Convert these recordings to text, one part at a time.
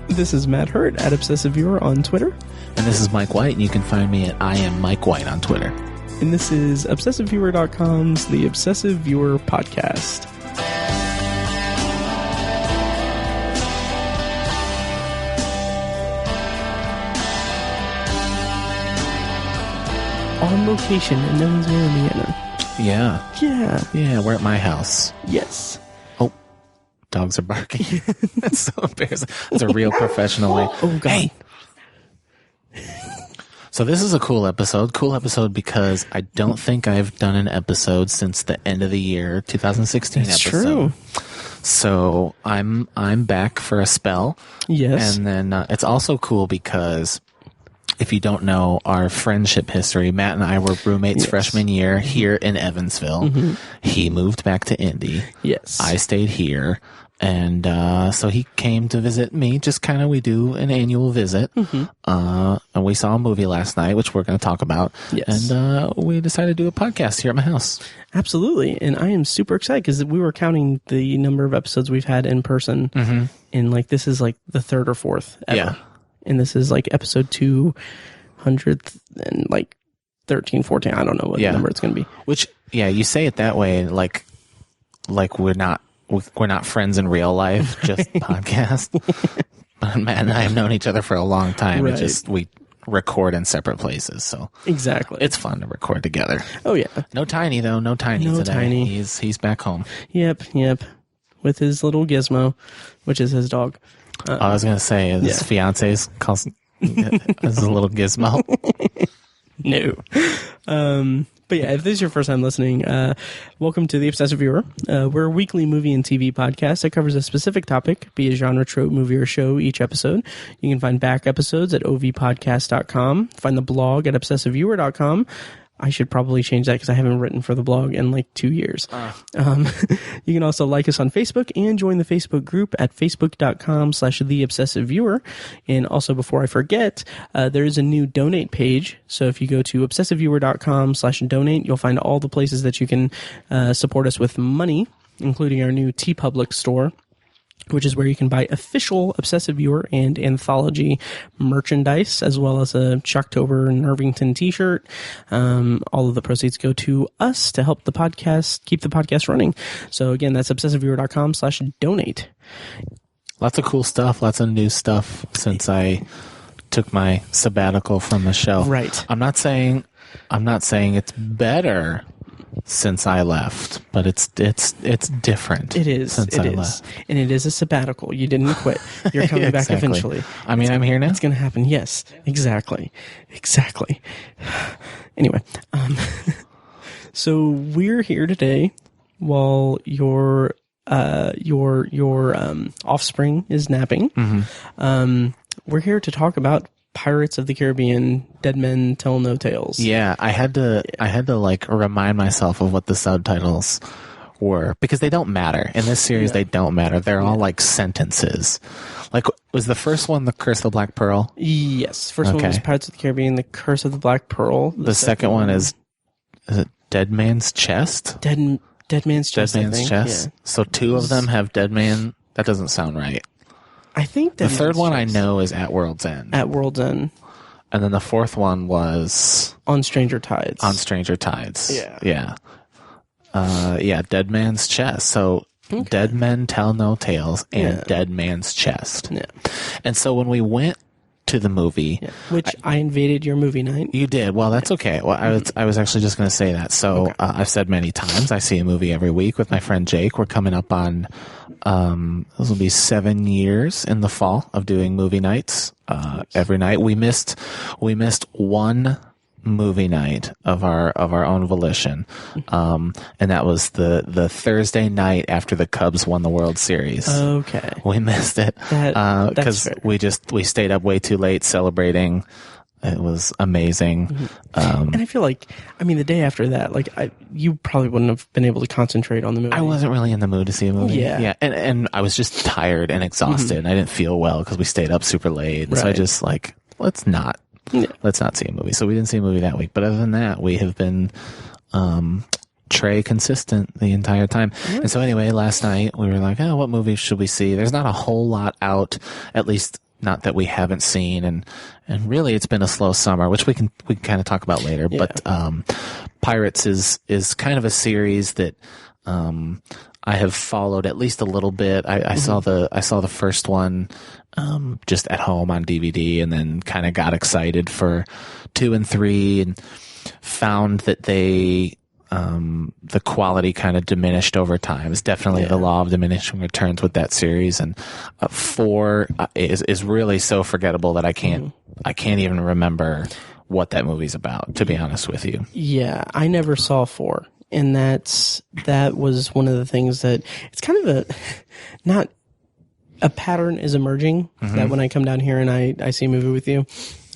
This is Matt Hurt at Obsessive Viewer on Twitter. And this is Mike White, and you can find me at I am Mike White on Twitter. And this is ObsessiveViewer.com's The Obsessive Viewer Podcast. On location in Evansville, Indiana. Yeah, we're at my house. Yes. Oh, dogs are barking. That's so embarrassing. That's a real professional way. Oh, God. Hey. So this is a cool episode. Cool episode because I don't think I've done an episode since the end of the year, 2016 That's episode. true. So I'm back for a spell. Yes. And then it's also cool because if you don't know our friendship history, Matt and I were roommates freshman year here in Evansville. Mm-hmm. He moved back to Indy. Yes. I stayed here. And so he came to visit me. Just kind of, we do an annual visit. Mm-hmm. And we saw a movie last night, which we're going to talk about. Yes. And we decided to do a podcast here at my house. Absolutely. And I am super excited because we were counting the number of episodes we've had in person. Mm-hmm. And this is the third or fourth ever. Yeah. And this is episode 200 and 13, 14. I don't know what number it's going to be. Which, you say it that way, like we're not friends in real life, just podcast. But Matt and I have known each other for a long time. Right. We record in separate places, so exactly, it's fun to record together. Oh yeah. No Tiny though. No Tiny today. Tiny. He's back home. Yep. With his little Gizmo, which is his dog. I was gonna say his fiance's calls as a little Gizmo. No. But if this is your first time listening, welcome to The Obsessive Viewer. We're a weekly movie and TV podcast that covers a specific topic, be it genre, trope, movie, or show each episode. You can find back episodes at ovpodcast.com. Find the blog at obsessiveviewer.com. I should probably change that because I haven't written for the blog in 2 years. You can also like us on Facebook and join the Facebook group at facebook.com/theobsessiveviewer. And also, before I forget, there is a new donate page. So if you go to obsessiveviewer.com/donate, you'll find all the places that you can support us with money, including our new TeePublic store, which is where you can buy official Obsessive Viewer and Anthology merchandise, as well as a Shocktober and Irvington t-shirt. All of the proceeds go to us to help the podcast, keep the podcast running. So again, that's obsessiveviewer.com/donate. Lots of cool stuff, lots of new stuff since I took my sabbatical from the show. Right. I'm not saying it's better since I left, but it's different. It is. Since I left. And it is a sabbatical. You didn't quit. You're coming back eventually. I mean, I'm here now. It's going to happen. Yes, exactly. Anyway, so we're here today while your offspring is napping. Mm-hmm. We're here to talk about Pirates of the Caribbean, Dead Men Tell No Tales. Yeah, I had to remind myself of what the subtitles were because they don't matter. In this series, they don't matter. They're all sentences. Was the first one The Curse of the Black Pearl? Yes. First one was Pirates of the Caribbean, The Curse of the Black Pearl. The second one is it Dead Man's Chest? Dead Man's Chest, Dead Man's Chest? Yeah. So two of them have Dead Man? That doesn't sound right. I think the third one I know is At World's End. At World's End. And then the fourth one was On Stranger Tides. Yeah. Dead Man's Chest. So Dead Men Tell No Tales and Dead Man's Chest. Yeah. And so when we went to the movie, which I invaded your movie night. You did. Well, that's okay. Well, I was actually just going to say that. So I've said many times I see a movie every week with my friend Jake. We're coming up on this will be 7 years in the fall of doing movie nights every night. We missed one movie night of our own volition, and that was the Thursday night after the Cubs won the World Series. Okay, we missed it because we stayed up way too late celebrating. It was amazing. Mm-hmm. And I feel the day after that, you probably wouldn't have been able to concentrate on the movie. I wasn't really in the mood to see a movie. Yeah. And I was just tired and exhausted, and I didn't feel well because we stayed up super late. Right. So I just let's not see a movie. So we didn't see a movie that week. But other than that, we have been Trey consistent the entire time. Right. And so anyway, last night we were like, what movie should we see? There's not a whole lot out, at least not that we haven't seen, and really it's been a slow summer, which we can kind of talk about later. Yeah. But Pirates is kind of a series that I have followed at least a little bit. I saw the first one just at home on DVD, and then kind of got excited for 2 and 3, and found that the quality kind of diminished over time. It's definitely the law of diminishing returns with that series, and 4 is really so forgettable that I can't even remember what that movie's about, to be honest with you. Yeah, I never saw 4. And that was one of the things that it's kind of not a pattern is emerging that when I come down here and I see a movie with you,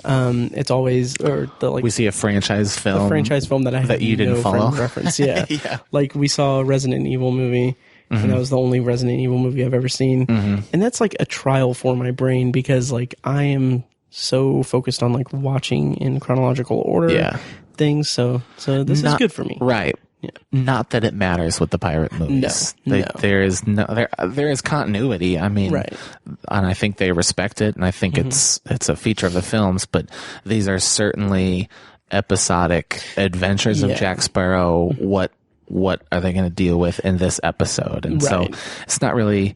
it's always we see a franchise film that I that you didn't follow reference. Yeah. Yeah. Like we saw a Resident Evil movie, and that was the only Resident Evil movie I've ever seen. And that's like a trial for my brain, because like I am so focused on like watching in chronological order things. So this is good for me. Right. Yeah. Not that it matters with the pirate movies. No. There is continuity. I mean, right. And I think they respect it, and I think it's a feature of the films. But these are certainly episodic adventures of Jack Sparrow. What are they going to deal with in this episode? And so it's not really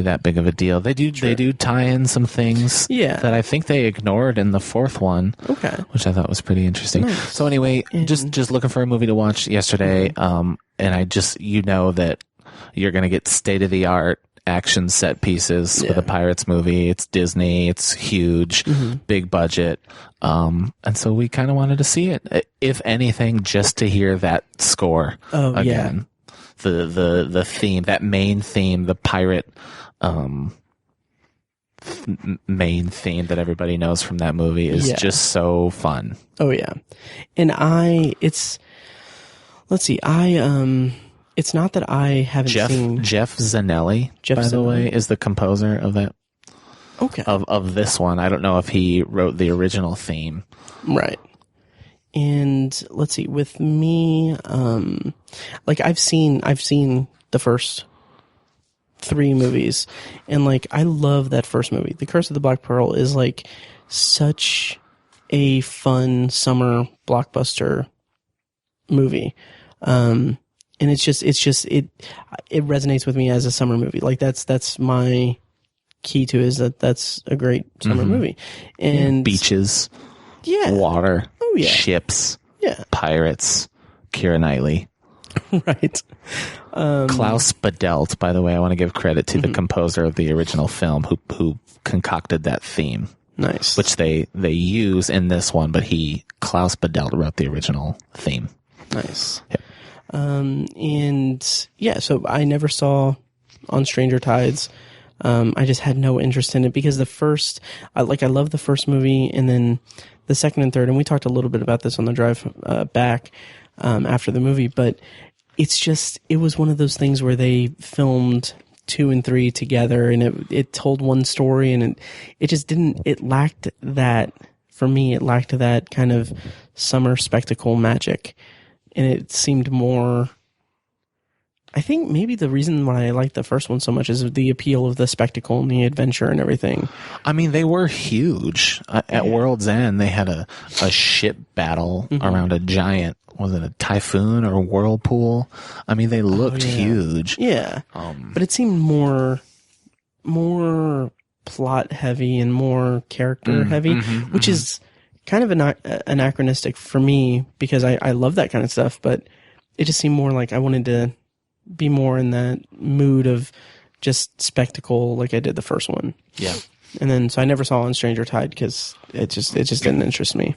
that big of a deal. They do tie in some things that I think they ignored in the 4th one. Okay. Which I thought was pretty interesting. Nice. So anyway, just looking for a movie to watch yesterday. And I just, that you're going to get state-of-the-art action set pieces with a Pirates movie. It's Disney. It's huge, big budget. And so we kind of wanted to see it, if anything, just to hear that score again. Yeah. The theme, that main theme, the pirate main theme that everybody knows from that movie is just so fun. Oh yeah. And it's not that I haven't seen Jeff Zanelli, by the way, is the composer of that. Okay. Of this one. I don't know if he wrote the original theme. Right. And let's see, with me, like I've seen the first 3 movies, and like I love that first movie. The Curse of the Black Pearl is like such a fun summer blockbuster movie. And it resonates with me as a summer movie. Like that's my key to it, is that's a great summer movie. And beaches, water, ships, pirates, Keira Knightley. Right. Klaus Badelt, by the way, I want to give credit to the composer of the original film who concocted that theme. Nice. Which they use in this one, but Klaus Badelt wrote the original theme. Nice. Yep. So I never saw On Stranger Tides. I just had no interest in it, because I love the first movie, and then the second and third, and we talked a little bit about this on the drive back after the movie, but it was one of those things where they filmed 2 and 3 together, and it told one story, and it lacked that, for me, it lacked that kind of summer spectacle magic, and it seemed more, I think maybe the reason why I liked the first one so much is the appeal of the spectacle and the adventure and everything. I mean, they were huge. At World's End, they had a ship battle around a giant, was it a typhoon or a whirlpool? I mean, they looked huge. Yeah. But it seemed more plot heavy and more character heavy, which is kind of anachronistic for me, because I love that kind of stuff, but it just seemed more like I wanted to be more in that mood of just spectacle, like I did the first one. Yeah. And then, so I never saw On Stranger Tide, because it just didn't interest me.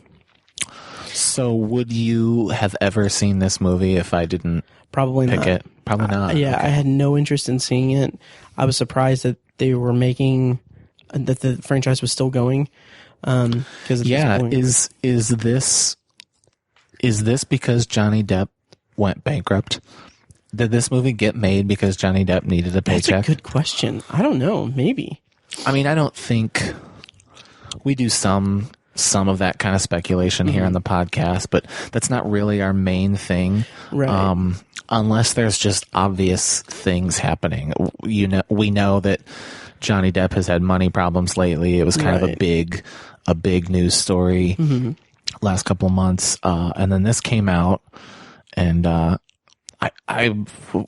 So would you have ever seen this movie if I didn't Probably pick not. it? Probably not. Yeah, okay. I had no interest in seeing it. I was surprised that they were that the franchise was still going. Is this because Johnny Depp went bankrupt? Did this movie get made because Johnny Depp needed a paycheck? That's a good question. I don't know. Maybe. I mean, I don't think we do some of that kind of speculation here on the podcast, but that's not really our main thing. Right. unless there's just obvious things happening. We know that Johnny Depp has had money problems lately. It was kind of a big news story last couple of months. And then this came out, and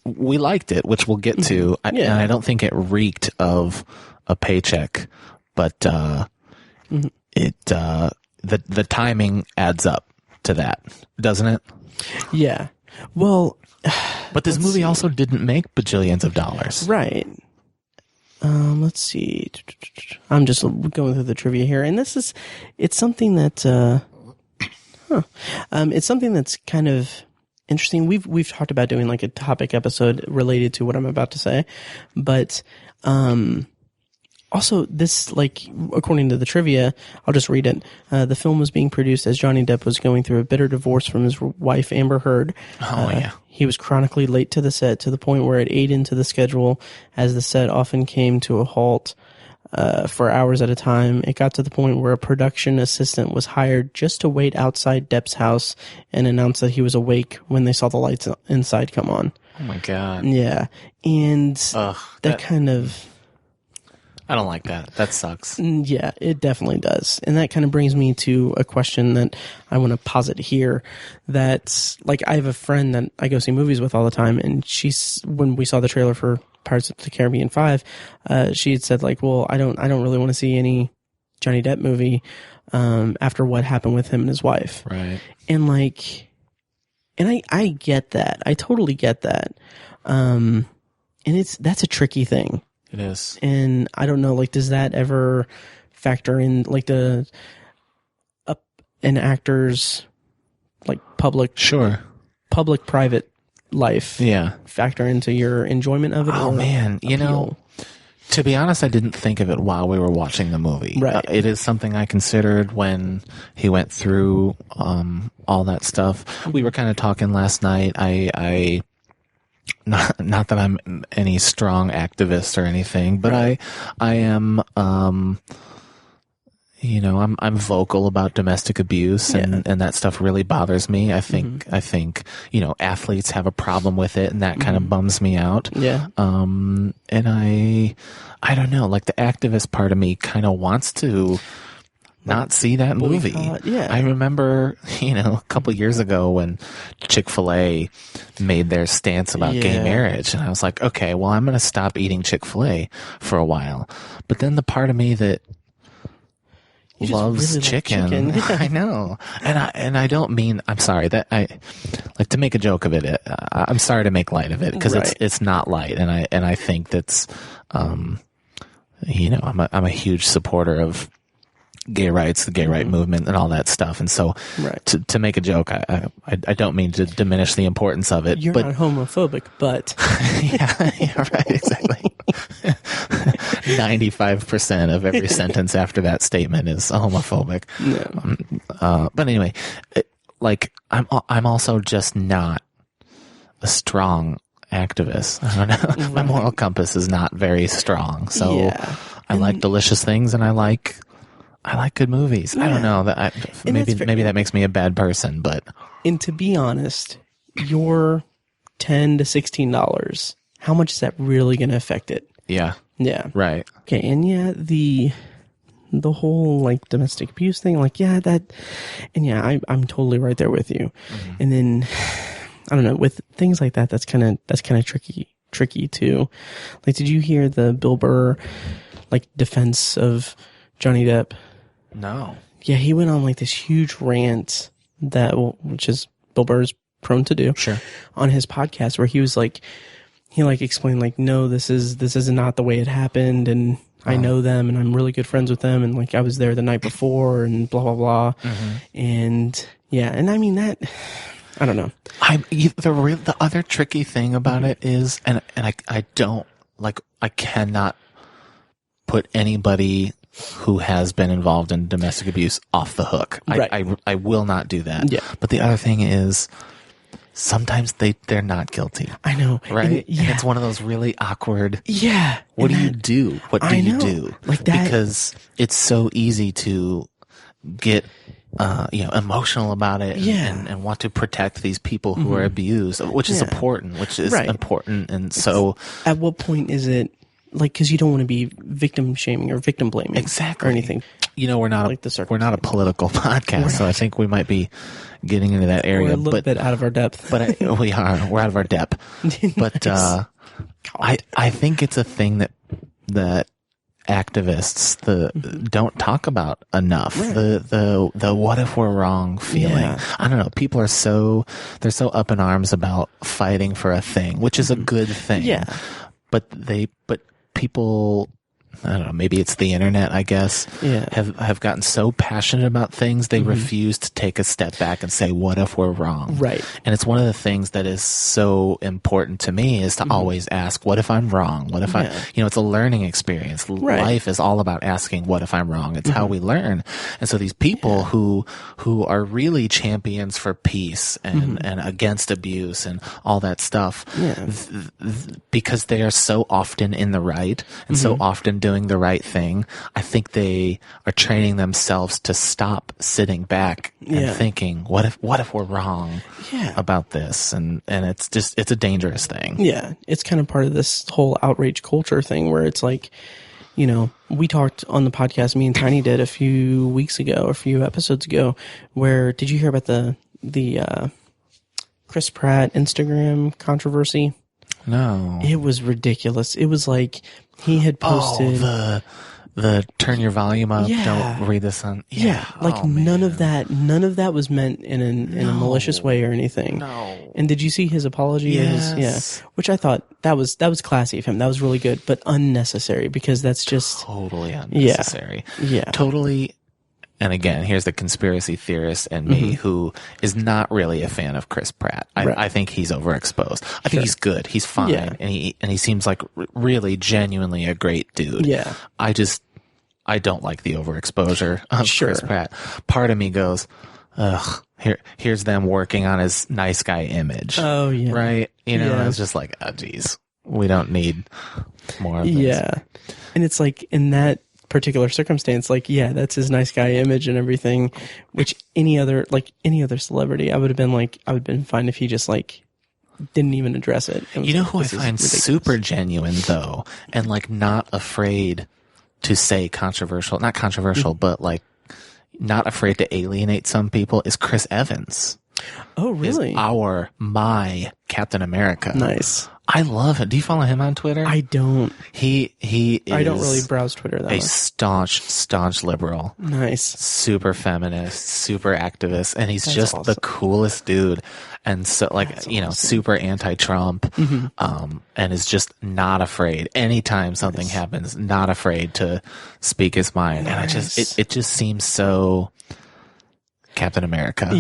we liked it, which we'll get to. And I don't think it reeked of a paycheck, but the timing adds up to that, doesn't it? Yeah. Well, but this movie also didn't make bajillions of dollars. Right. Let's see. I'm just going through the trivia here, and it's something that, it's something that's kind of interesting. We've talked about doing like a topic episode related to what I'm about to say, but, also, this, like, according to the trivia, I'll just read it. The film was being produced as Johnny Depp was going through a bitter divorce from his wife, Amber Heard. He was chronically late to the set, to the point where it ate into the schedule, as the set often came to a halt for hours at a time. It got to the point where a production assistant was hired just to wait outside Depp's house and announce that he was awake when they saw the lights inside come on. Oh, my God. Yeah. And that kind of... I don't like that. That sucks. Yeah, it definitely does. And that kind of brings me to a question that I want to posit here. That's like, I have a friend that I go see movies with all the time, and when we saw the trailer for Pirates of the Caribbean 5, she had said like, well, I don't really want to see any Johnny Depp movie after what happened with him and his wife. Right. And like, and I get that. I totally get that. And that's a tricky thing. It is. And I don't know, like, does that ever factor in, like, an actor's, like, public-private life? Yeah. Factor into your enjoyment of it? Oh, man. You know, to be honest, I didn't think of it while we were watching the movie. Right. It is something I considered when he went through all that stuff. We were kind of talking last night. Not that I'm any strong activist or anything, but I am, I'm vocal about domestic abuse, and that stuff really bothers me. I think, athletes have a problem with it, and that kind of bums me out. Yeah. And I don't know, like the activist part of me kind of wants to not see that movie. Yeah. I remember, a couple years ago when Chick-fil-A made their stance about gay marriage, and I was like, okay, well, I'm going to stop eating Chick-fil-A for a while. But then the part of me that loves really chicken. Like chicken. I know. And I don't mean, I'm sorry that I like to make a joke of it. I'm sorry to make light of it, because it's not light. And I think that's, I'm a huge supporter of gay rights, the gay right movement, and all that stuff. And so to make a joke, I don't mean to diminish the importance of it. You're not homophobic, but yeah, right, exactly. 95% of every sentence after that statement is homophobic. No. But anyway, I'm also just not a strong activist. I don't know. My moral compass is not very strong. So I like delicious things, and I like good movies. I don't know that maybe that makes me a bad person, but to be honest, your $10 to $16, how much is that really going to affect it? Yeah. Right. Okay, and the whole like domestic abuse thing, like that, and I'm totally right there with you. Mm-hmm. And then I don't know, with things like that, that's kind of tricky too. Like, did you hear the Bill Burr like defense of Johnny Depp? No. Yeah, he went on like this huge rant which is Bill Burr's prone to do. Sure. On his podcast, where he was like, he like explained like, no, this is not the way it happened, and I know them, and I'm really good friends with them, and like I was there the night before, and blah blah blah. Mm-hmm. And and I mean that, I don't know. The other tricky thing about it is, and I don't like, I cannot put anybody who has been involved in domestic abuse off the hook. Right. I will not do that. Yeah. But the other thing is, sometimes they're not guilty. I know. Right? And it's one of those really awkward. Yeah. What do you do? What do you do? Like that. Because it's so easy to get emotional about it and want to protect these people who are abused, which is important, And so at what point is it like, cause you don't want to be victim shaming or victim blaming or anything. We're not a political podcast, so I think we might be getting into that area. We're a little bit out of our depth. But we're out of our depth. But I think it's a thing that activists don't talk about enough. Right. The what if we're wrong feeling. Yeah. I don't know. People are they're so up in arms about fighting for a thing, which is a good thing. Yeah. But people, I don't know, maybe it's the internet, I guess, have gotten so passionate about things, they refuse to take a step back and say, what if we're wrong? Right. And it's one of the things that is so important to me is to always ask, what if I'm wrong? What if it's a learning experience. Right. Life is all about asking, what if I'm wrong? It's how we learn. And so these people who are really champions for peace and against abuse and all that stuff, because they are so often in the right and so often doing the right thing, I think they are training themselves to stop sitting back and thinking, what if we're wrong about this? And it's a dangerous thing. Yeah. It's kind of part of this whole outrage culture thing where it's like, we talked on the podcast, me and Tiny did a few episodes ago, where, did you hear about the Chris Pratt Instagram controversy? No. It was ridiculous. It was like he had posted the turn your volume up. Don't read this on. Yeah. Like none of that was meant in a malicious way or anything. No. And did you see his apology? Yes. Which I thought that was classy of him. That was really good, but unnecessary because that's just totally unnecessary. Yeah. Totally. And again, here's the conspiracy theorist and me who is not really a fan of Chris Pratt. I think he's overexposed. I think he's good. He's fine. Yeah. And he seems like really genuinely a great dude. Yeah. I don't like the overexposure of Chris Pratt. Part of me goes, ugh, here's them working on his nice guy image. Oh, yeah. Right? It's just like, oh, geez, we don't need more of this. Yeah. And it's like in that particular circumstance, like, that's his nice guy image and everything, which any other celebrity, I would have been fine if he just like didn't even address it. Who I find super genuine though, and like not afraid to say not controversial, but like not afraid to alienate some people is Chris Evans. Oh, really? Is my Captain America. Nice. I love it. Do you follow him on Twitter? I don't. He is I don't really browse Twitter that much. Staunch liberal. Nice. Super feminist, super activist, and he's just awesome. the coolest dude. And so super anti-Trump, and is just not afraid. Anytime something happens, not afraid to speak his mind. Nice. And it just seems so Captain America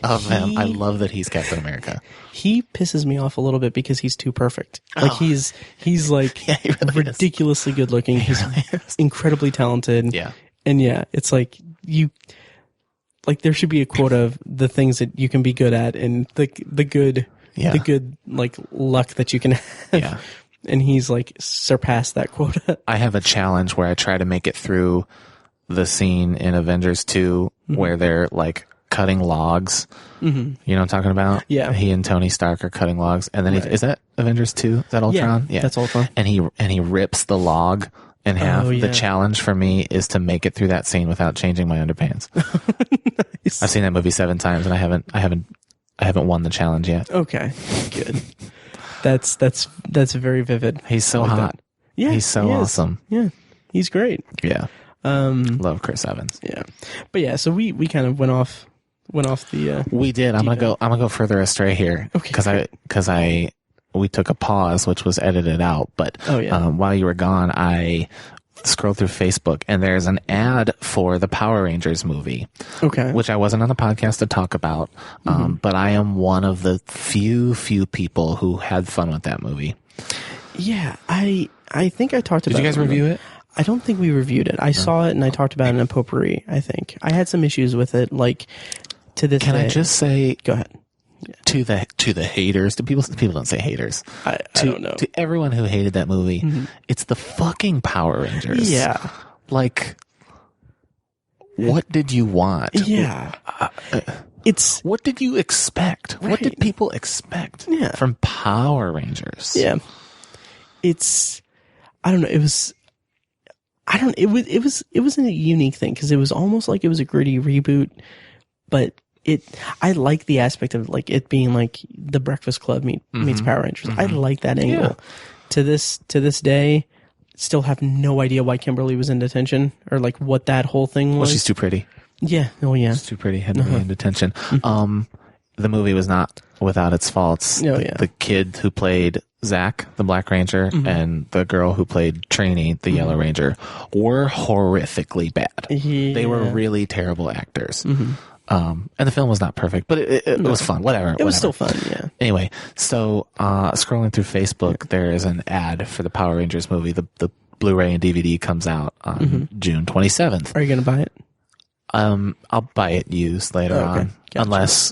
of him. I love that he's Captain America. He pisses me off a little bit because he's too perfect. Like he's like he really ridiculously good looking. He's incredibly talented. Yeah. And it's like there should be a quota of the things that you can be good at and the good like luck that you can have. Yeah. And he's like surpassed that quota. I have a challenge where I try to make it through the scene in Avengers 2 where they're like cutting logs. You know what I'm talking about? Yeah. He and Tony Stark are cutting logs, and then is that Avengers 2? Is that Ultron? Yeah, that's Ultron. And he rips the log in half. Oh, yeah. The challenge for me is to make it through that scene without changing my underpants. Nice. I've seen that movie 7 times, and I haven't won the challenge yet. Okay, good. That's very vivid. He's so hot. That. Yeah, he's so awesome. Yeah, he's great. Yeah. Love Chris Evans. Yeah. But so we kind of went off the we did. I'm going to go further astray here. Okay. Cuz we took a pause which was edited out, but while you were gone, I scrolled through Facebook and there's an ad for the Power Rangers movie. Okay. Which I wasn't on the podcast to talk about. But I am one of the few people who had fun with that movie. Yeah, I think I talked about it. Did you guys review it? I don't think we reviewed it. I saw it and I talked about it in a potpourri, I think. I had some issues with it, like, to this day. Can I just say... Go ahead. Yeah. To the haters, people don't say haters. I don't know. To everyone who hated that movie, it's the fucking Power Rangers. Yeah. Like, what did you want? Yeah. What did you expect? Right. What did people expect from Power Rangers? Yeah. I don't know. It was a unique thing because it was almost like it was a gritty reboot, but I like the aspect of like it being like the Breakfast Club meets Power Rangers. I like that angle. Yeah. To this day, still have no idea why Kimberly was in detention or like what that whole thing was. Well, she's too pretty. Yeah. Oh yeah. She's too pretty. Had to be in detention. The movie was not without its faults. Oh, yeah. The kid who played Zach, the Black Ranger, and the girl who played Trini, the Yellow Ranger, were horrifically bad. Yeah. They were really terrible actors. And the film was not perfect, but it was fun. Whatever. It was still fun, yeah. Anyway, so scrolling through Facebook, there is an ad for the Power Rangers movie. The Blu-ray and DVD comes out on June 27th. Are you going to buy it? I'll buy it used later on, Gotcha.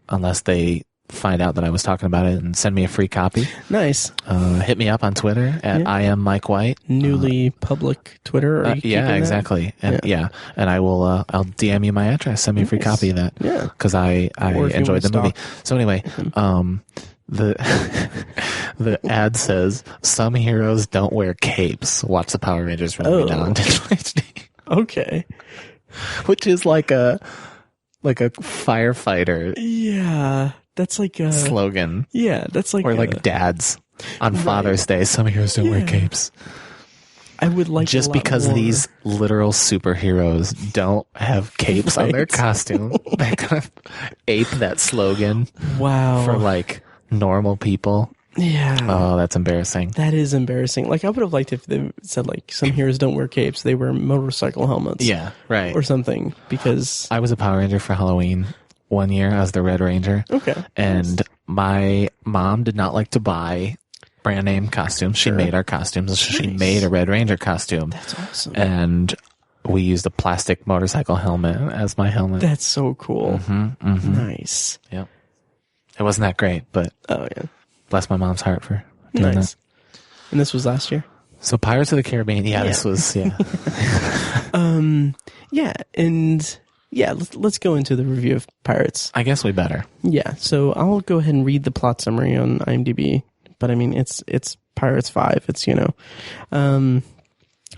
unless they find out that I was talking about it and send me a free copy. Nice. Hit me up on Twitter at I am Mike White. Newly public Twitter. Are you keeping that? Exactly. And and I will. I'll DM you my address. Send me a free copy of that. Yeah, because I enjoyed the movie. So anyway, the ad says some heroes don't wear capes. Watch the Power Rangers movie now on digital HD. Okay. Which is like a firefighter. Yeah, that's like a slogan. Yeah, that's like or like dads on Father's Day. Some heroes don't wear capes. I would like just because these literal superheroes don't have capes on their costume. They're gonna ape that slogan. Wow. For like normal people. Yeah. Oh, that's embarrassing. That is embarrassing. Like I would have liked if they said like some heroes don't wear capes, they wear motorcycle helmets. Yeah, right. Or something, because I was a Power Ranger for Halloween one year. I was the Red Ranger. Okay. And my mom did not like to buy brand name costumes. She made our costumes. So she made a Red Ranger costume. That's awesome. And we used a plastic motorcycle helmet as my helmet. That's so cool. Nice. Yep. It wasn't that great, but bless my mom's heart for doing that. And this was last year? So Pirates of the Caribbean, this was, let's go into the review of Pirates. I guess we better. Yeah, so I'll go ahead and read the plot summary on IMDb. But I mean, it's Pirates 5. It's,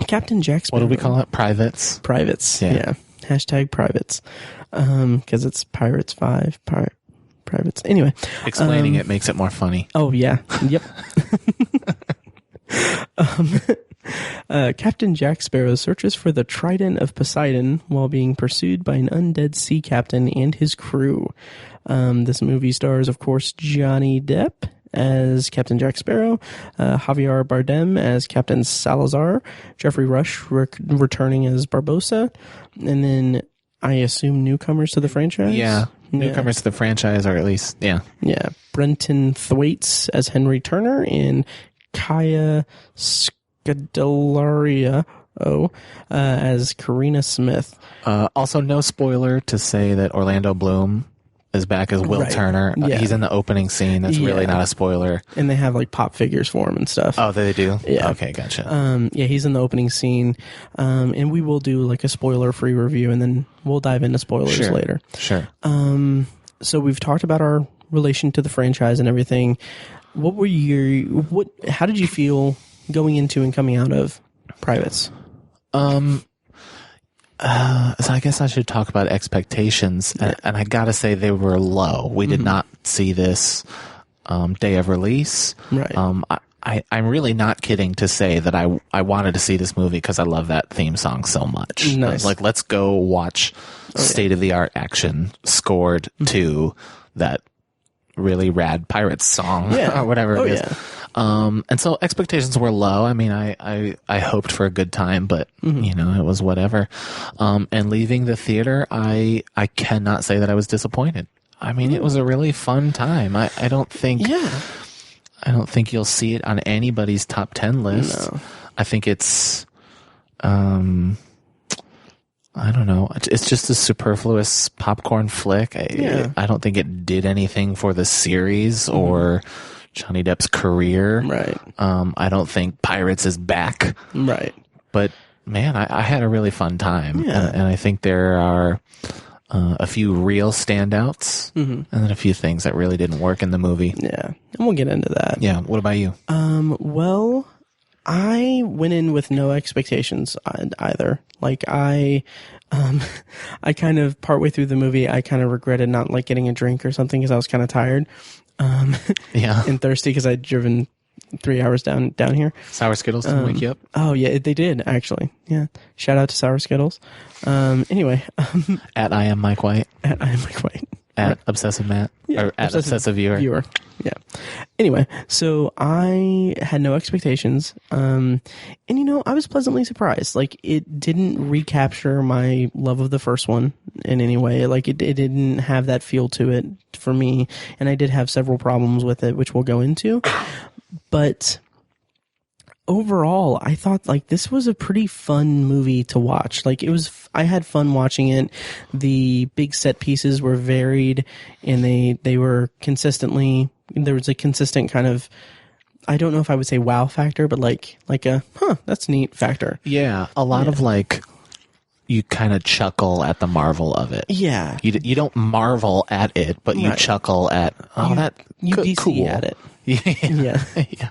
Captain Jack Sparrow. What do we call it? Privates? Privates, yeah. Hashtag privates. Because it's Pirates 5. Privates. Anyway. Explaining it makes it more funny. Oh, yeah. Yep. Captain Jack Sparrow searches for the Trident of Poseidon while being pursued by an undead sea captain and his crew. This movie stars, of course, Johnny Depp as Captain Jack Sparrow, Javier Bardem as Captain Salazar, Jeffrey Rush returning as Barbossa, and then I assume newcomers to the franchise? Yeah, newcomers to the franchise, or at least, Yeah, Brenton Thwaites as Henry Turner, and Kaya Scodelario as Karina Smith. Also, no spoiler to say that Orlando Bloom is back as Will Turner. He's in the opening scene. That's really not a spoiler. And they have like pop figures for him and stuff. Oh, they do? Yeah. Okay, gotcha. He's in the opening scene. And we will do like a spoiler-free review, and then we'll dive into spoilers later. Sure. So we've talked about our relation to the franchise and everything. How did you feel going into and coming out of Privates? So I guess I should talk about expectations, and I gotta say they were low. We did not see this day of release. Right. I'm really not kidding to say that I wanted to see this movie because I love that theme song so much. Nice. Like, let's go watch state-of-the-art action scored to that really rad Pirates song or whatever it is. And so expectations were low. I mean, I hoped for a good time, but it was whatever. And leaving the theater, I cannot say that I was disappointed. I mean, it was a really fun time. I don't think you'll see it on anybody's top 10 list. No. I think it's, I don't know. It's just a superfluous popcorn flick. I don't think it did anything for the series or Johnny Depp's career. Right. I don't think Pirates is back. Right. But man, I had a really fun time. Yeah. And I think there are a few real standouts and then a few things that really didn't work in the movie. Yeah. And we'll get into that. Yeah. What about you? Well, I went in with no expectations either. Like I kind of partway through the movie, I kind of regretted not like getting a drink or something because I was kind of tired. Yeah. And thirsty because I'd driven 3 hours down here. Sour Skittles didn't wake you up? Oh yeah, they did actually. Yeah. Shout out to Sour Skittles. Anyway, At I am Mike White. at I am Mike White. At Obsessive Matt. Yeah, or at Obsessive Viewer. Yeah. Anyway, so I had no expectations. And I was pleasantly surprised. Like, it didn't recapture my love of the first one in any way. Like, it didn't have that feel to it for me. And I did have several problems with it, which we'll go into. But overall, I thought like this was a pretty fun movie to watch. Like I had fun watching it. The big set pieces were varied and they were consistently, there was a consistent kind of, I don't know if I would say wow factor, but like a, that's neat factor. Yeah. A lot of like, you kind of chuckle at the marvel of it. Yeah. You don't marvel at it, but you chuckle at, you DC cool. at it. Yeah. Yeah.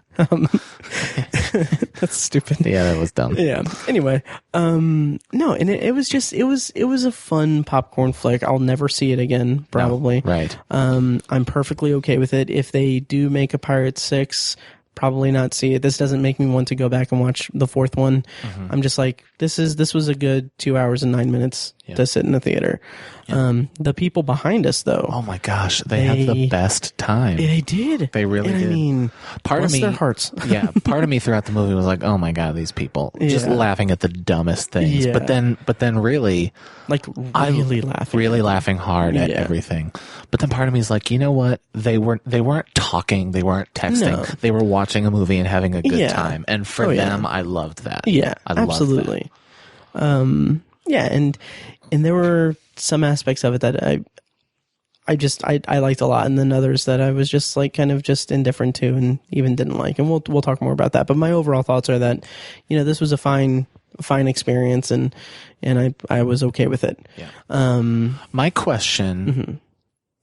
That's stupid. Yeah, that was dumb. Yeah. Anyway, no, and it was just it was a fun popcorn flick. I'll never see it again, probably. No, right. I'm perfectly okay with it. If they do make a Pirates 6, probably not see it. This doesn't make me want to go back and watch the fourth one. I'm just like, this was a good 2 hours and 9 minutes to sit in the theater. The people behind us, though. Oh my gosh, they had the best time. They did. They really did. I mean, part of me, their hearts. Yeah, part of me throughout the movie was like, oh my god, these people just laughing at the dumbest things. Yeah. But then really, like really laughing hard at everything. But then part of me is like, you know what? They weren't talking, they weren't texting. No. They were watching a movie and having a good time. And for them, I loved that. Yeah, absolutely. Yeah, and there were some aspects of it that I liked a lot, and then others that I was just like kind of just indifferent to and even didn't like. And we'll talk more about that. But my overall thoughts are that, this was a fine experience, and I was okay with it. Yeah. My question,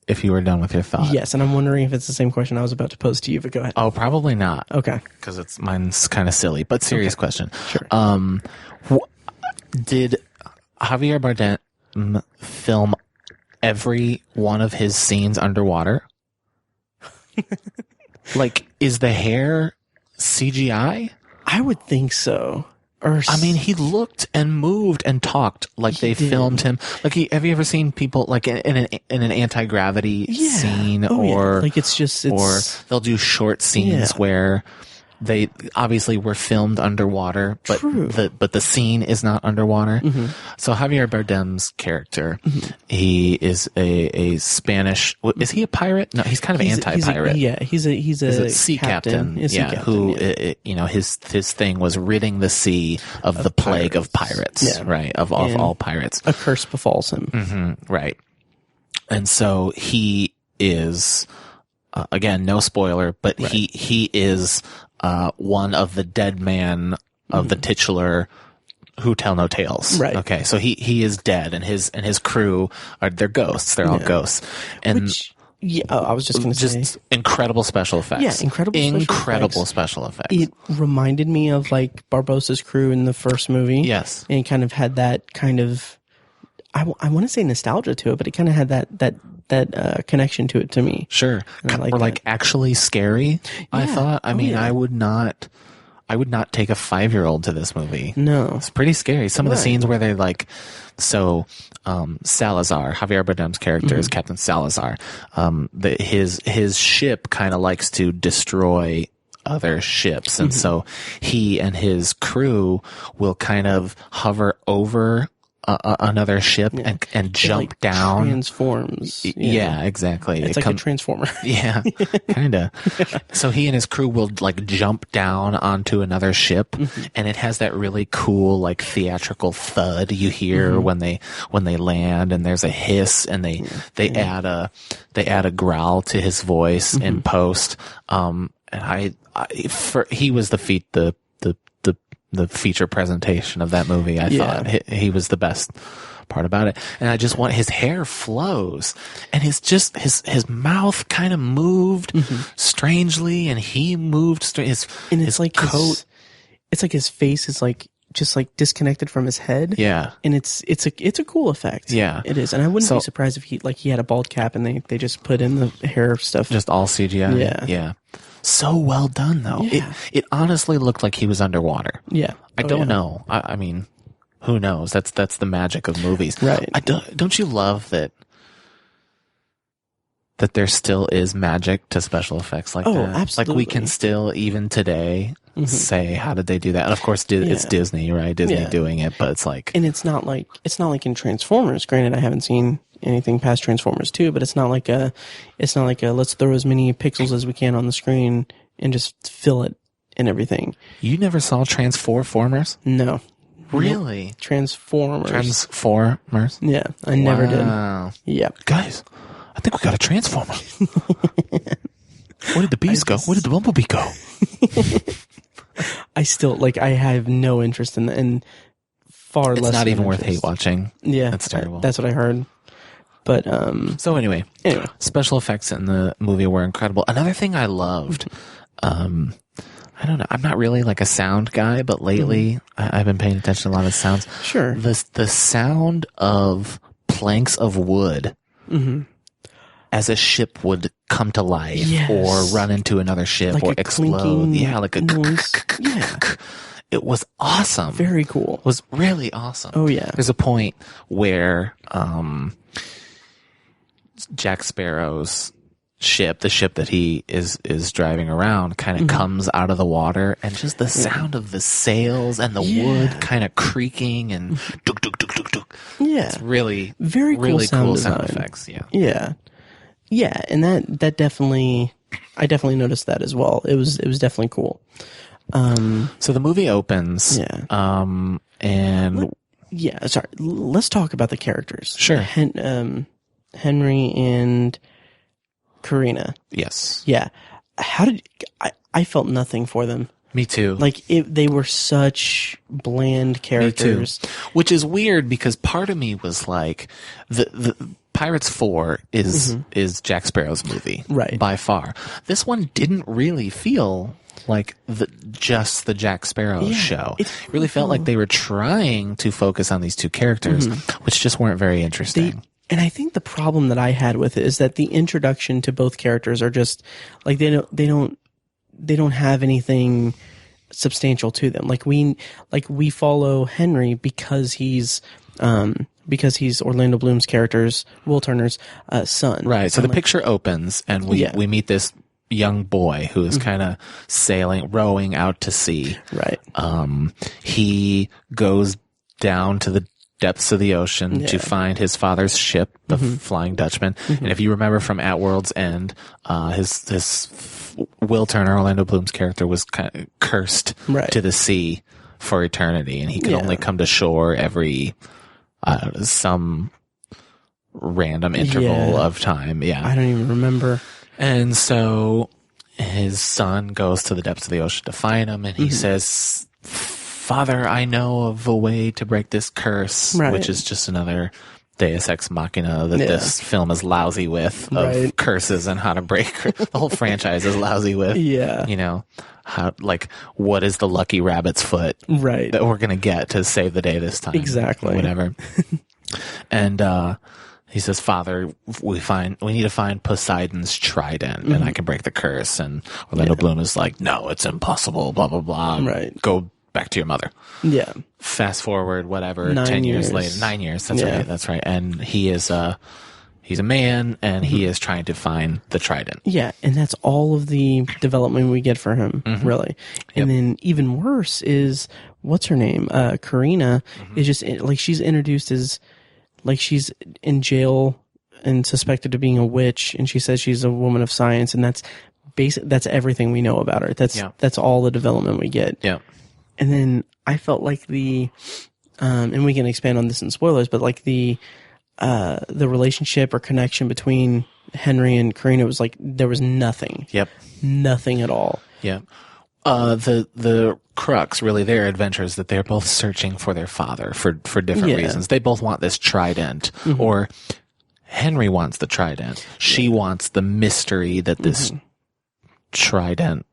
if you were done with your thought. Yes, and I'm wondering if it's the same question I was about to pose to you, but go ahead. Oh, probably not. Okay. Because mine's kind of silly, but serious question. Sure. Did Javier Bardem film every one of his scenes underwater? Like, is the hair CGI? I would think so. I mean, he looked and moved and talked like they filmed him. Like, have you ever seen people like in an anti-gravity scene, or like or they'll do short scenes where they obviously were filmed underwater, but the scene is not underwater. So Javier Bardem's character, he is a Spanish. Is he a pirate? No, he's kind of anti-pirate. He's a sea captain. Who his thing was ridding the sea of the plague of pirates. Right, of all pirates. A curse befalls him. Right, and so he is. Again, no spoiler, but he is one of the dead man of the titular Who Tell No Tales. Right. Okay, so he is dead, and his crew they're ghosts. They're all ghosts. And I was just going to say incredible special effects. Yeah, incredible special effects. It reminded me of like Barbossa's crew in the first movie. Yes, and it kind of had that kind of I want to say nostalgia to it, but it kind of had that connection to it to me. Sure. Or like actually scary. I thought. I mean, I would not take a 5-year-old to this movie. No, it's pretty scary. Some of the scenes where they like, Salazar, Javier Bardem's character is Captain Salazar. His ship kind of likes to destroy other ships, and so he and his crew will kind of hover over another ship and jump like down. Transforms. Yeah, exactly. It's like a transformer. Yeah, kind of. So he and his crew will like jump down onto another ship, and it has that really cool like theatrical thud you hear when they land, and there's a hiss, and they add a growl to his voice in post. And he was the the feature presentation of that movie. I thought he was the best part about it. And I just want his hair flows, and his mouth kind of moved strangely, and he moved his coat. It's like his face is like just like disconnected from his head. Yeah. And it's a cool effect. Yeah. It is. And I wouldn't be surprised if he had a bald cap and they just put in the hair stuff. Just all CGI. Yeah. Yeah. So well done though. Yeah. It honestly looked like he was underwater. Yeah. I don't know. I mean, who knows? That's the magic of movies. Right. Don't you love that there still is magic to special effects like that? Absolutely. Like we can still, even today, say, how did they do that? And of course, it's Disney, right? Disney doing it, but it's like... And it's not like in Transformers. Granted, I haven't seen anything past Transformers 2, but it's not like a let's throw as many pixels as we can on the screen and just fill it and everything. You never saw Transformers? No. Really? Transformers. Yeah, I never did. Yeah. Guys, I think we got a Transformer. Where did the bees go? Where did the bumblebee go? I have no interest in that, and far less. It's not even interest. worth hate watching. Yeah. That's terrible. That's what I heard. But, so anyway, special effects in the movie were incredible. Another thing I loved, I don't know, I'm not really like a sound guy, but lately I've been paying attention to a lot of sounds. Sure. The sound of planks of wood as a ship would come to life or run into another ship like or a explode. Yeah, like a noise. Yeah. It was awesome. Very cool. It was really awesome. Oh yeah. There's a point where Jack Sparrow's ship, the ship that he is driving around, kind of comes out of the water, and just the sound of the sails and the wood kind of creaking and duk duk duk duk duk. Yeah. It's really very cool really sound cool design. sound effects. Yeah. Yeah. Yeah, and that definitely, I definitely noticed that as well. It was definitely cool. So the movie opens. Yeah. And sorry. Let's talk about the characters. Sure. Henry and Karina. Yes. Yeah. I felt nothing for them. Me too. Like they were such bland characters. Me too. Which is weird because part of me was like the Pirates 4 is Jack Sparrow's movie. Right. By far. This one didn't really feel like just the Jack Sparrow show. It really felt like they were trying to focus on these two characters, which just weren't very interesting. And I think the problem that I had with it is that the introduction to both characters are just like they don't have anything substantial to them. Like we follow Henry because he's Orlando Bloom's character's, Will Turner's son. Right. So the picture opens and we meet this young boy who is kind of rowing out to sea. Right. He goes down to the depths of the ocean to find his father's ship, the Flying Dutchman. And if you remember from At World's End, his Will Turner, Orlando Bloom's character, was kind of cursed to the sea for eternity, and he could only come to shore every some random interval of time. Yeah, I don't even remember. And so his son goes to the depths of the ocean to find him, and he says, "Father, I know of a way to break this curse," which is just another Deus Ex Machina that this film is lousy with, of curses and how to break. The whole franchise is lousy with. Yeah. You know, what is the lucky rabbit's foot that we're going to get to save the day this time? Exactly. Whatever. And he says, "Father, we need to find Poseidon's trident, and I can break the curse." And Orlando Bloom is like, "No, it's impossible, blah, blah, blah. Right. Go back to your mother." Yeah. Fast forward, 9 10 years. years later. 9 years. That's right. And he's a man, and he is trying to find the trident. Yeah. And that's all of the development we get for him, really. And then even worse is, what's her name? Karina is just like, she's introduced as like she's in jail and suspected of being a witch. And she says she's a woman of science. And that's that's everything we know about her. That's all the development we get. Yeah. And then I felt like and we can expand on this in spoilers, but like the relationship or connection between Henry and Karina was like, there was nothing. Yep. Nothing at all. Yeah. The crux, really, their adventure is that they're both searching for their father for different reasons. They both want this trident, or Henry wants the trident. She wants the mystery that this trident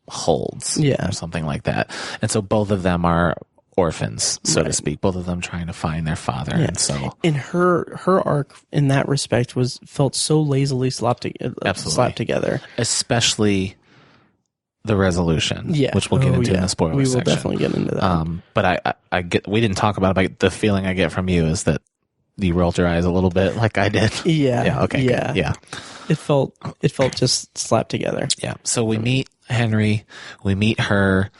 holds, or something like that. And so both of them are orphans, so to speak. Both of them trying to find their father. And so, and her arc in that respect felt so lazily slapped together, especially the resolution, which we'll get into in the spoiler section. We will definitely get into that. But I get, we didn't talk about it, but the feeling I get from you is that you rolled your eyes a little bit like I did. Yeah. Okay. Yeah. Good. Yeah. It felt just slapped together. Yeah. So we meet Henry, we meet her.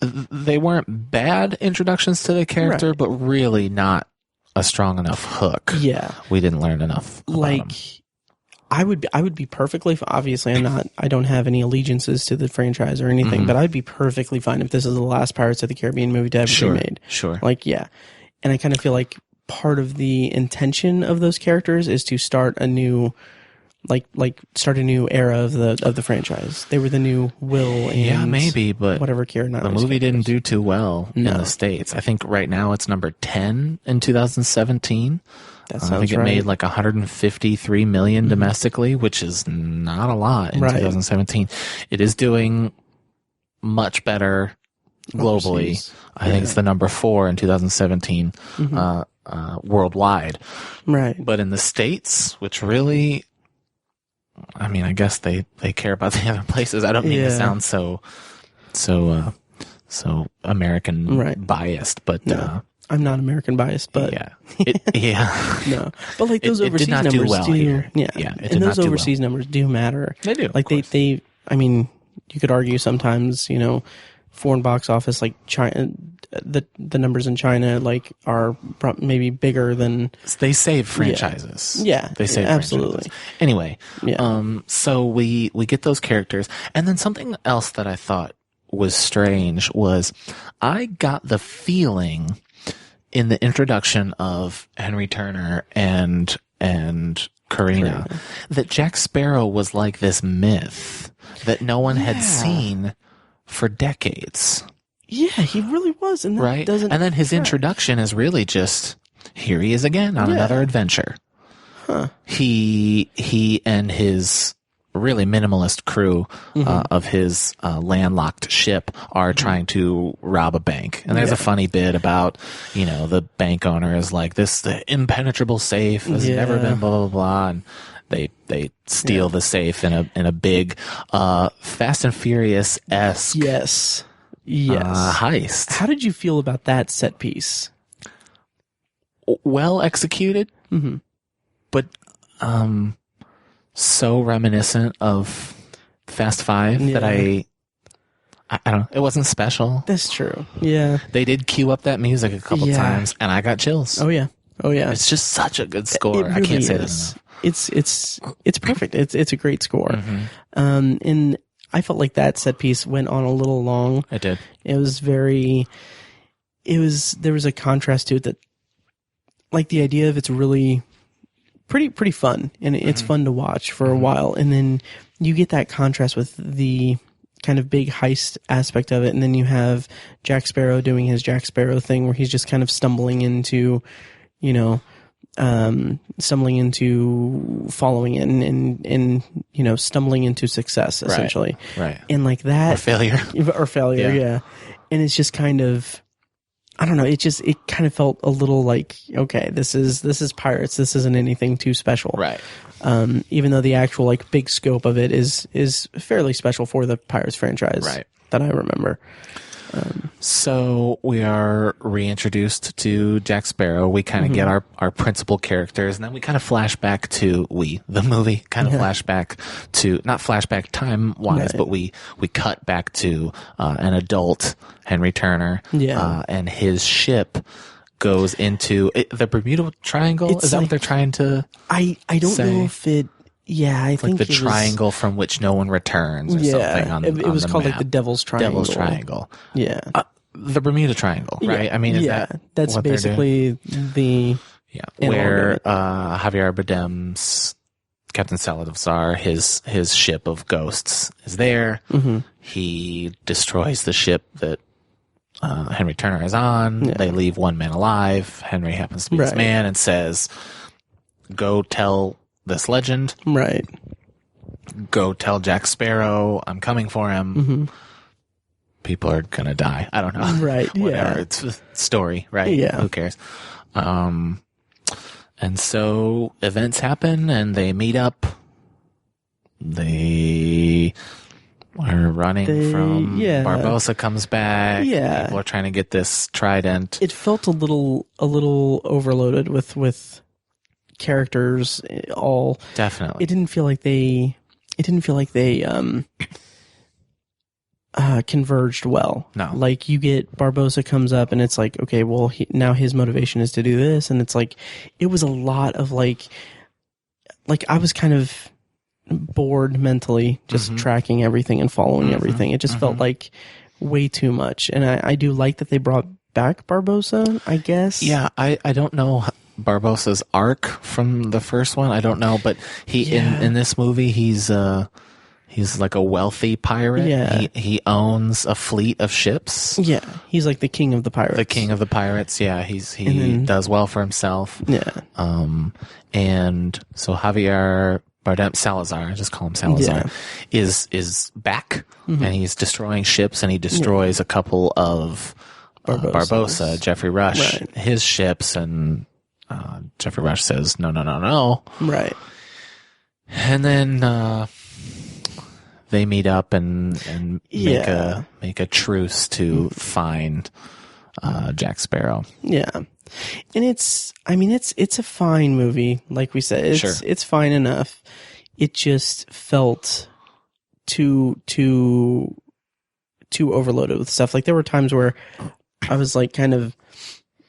They weren't bad introductions to the character, but really not a strong enough hook. Yeah. We didn't learn enough about him. I would be perfectly, obviously I don't have any allegiances to the franchise or anything, but I'd be perfectly fine if this is the last Pirates of the Caribbean movie to ever be made. Sure. And I kind of feel like part of the intention of those characters is to start a new, start a new era of the franchise. They were the new Will and maybe, but whatever the movie didn't do too well in the States. I think right now it's number 10 in 2017. That sounds I think it made like 153 million domestically, which is not a lot in 2017. It is doing much better globally. Overseas. I think it's the number 4 in 2017 worldwide. Right. But in the States, which really, I mean, I guess they care about the other places. I don't mean to sound so American biased, but I'm not American biased, but no. But like those overseas did not numbers do well here. And those overseas numbers do matter. They do. Like they. I mean, you could argue sometimes, foreign box office like China, the numbers in China like are maybe bigger than they save franchises. They save absolutely. Franchises. Anyway, so we get those characters, and then something else that I thought was strange was I got the feeling in the introduction of Henry Turner and Karina that Jack Sparrow was like this myth that no one had seen for decades. Yeah, he really was, and that doesn't. And then his introduction is really just here he is again on another adventure. He and his really minimalist crew of his landlocked ship are trying to rob a bank. And there's a funny bit about, the bank owner is like, the impenetrable safe has never been blah, blah, blah. And they steal the safe in a big Fast and Furious-esque heist. How did you feel about that set piece? Well executed, but so reminiscent of Fast 5 that I don't know. It wasn't special. That's true. Yeah. They did cue up that music a couple times, and I got chills. Oh yeah. It's just such a good score. Really I can't say that enough. It's perfect. It's a great score. And I felt like that set piece went on a little long. It did. There was a contrast to it that, like, the idea of it's really pretty fun, and it's fun to watch for a while, and then you get that contrast with the kind of big heist aspect of it, and then you have Jack Sparrow doing his Jack Sparrow thing where he's just kind of stumbling into following it and stumbling into success, essentially. Right. And like that. Or failure. Yeah. And it's just kind of, I don't know. It kind of felt a little like, okay, this is Pirates. This isn't anything too special. Right. Even though the actual like big scope of it is fairly special for the Pirates franchise. Right. That I remember. So we are reintroduced to Jack Sparrow. We kind of get our principal characters, and then we kind of flash back to the movie kind of flashback to, not flashback time wise, but we cut back to an adult Henry Turner, and his ship goes into the Bermuda Triangle. Is that what they're trying to? I don't know if it. Yeah, I think like the triangle from which no one returns, or something. It was called map. like the Devil's Triangle. Devil's Triangle. Yeah, the Bermuda Triangle, right? I mean, that's basically the where Javier Bardem's Captain Salazar, his ship of ghosts is there. Mm-hmm. He destroys the ship that Henry Turner is on. Yeah. They leave one man alive. Henry happens to be his man and says, "Go tell this legend. Right. Go tell Jack Sparrow I'm coming for him." Mm-hmm. People are gonna die. I don't know. Right. Whatever. Yeah. It's a story, right? Yeah. Who cares? And so events happen, and they meet up. They are running from Barbossa comes back. Yeah. People are trying to get this trident. It felt a little overloaded with characters. All Definitely. It didn't feel like they converged well. No. Like, you get Barbossa comes up and it's like, okay, well, now his motivation is to do this, and it's like, it was a lot of like I was kind of bored mentally just tracking everything and following everything. It just felt like way too much. And I do like that they brought back Barbossa, I guess. Yeah, I don't know Barbossa's arc from the first one. I don't know, but in this movie he's like a wealthy pirate. Yeah. He owns a fleet of ships. Yeah. He's like the king of the pirates. The king of the pirates. Yeah, he does well for himself. Yeah. And so Javier Bardem Salazar, just call him Salazar, is back, and he's destroying ships, and he destroys a couple of Barbossa, Jeffrey Rush, his ships, and Jeffrey Rush says, no. Right. And then they meet up and make a truce to find Jack Sparrow. Yeah. And it's a fine movie, like we said. It's fine enough. It just felt too overloaded with stuff. Like, there were times where I was like kind of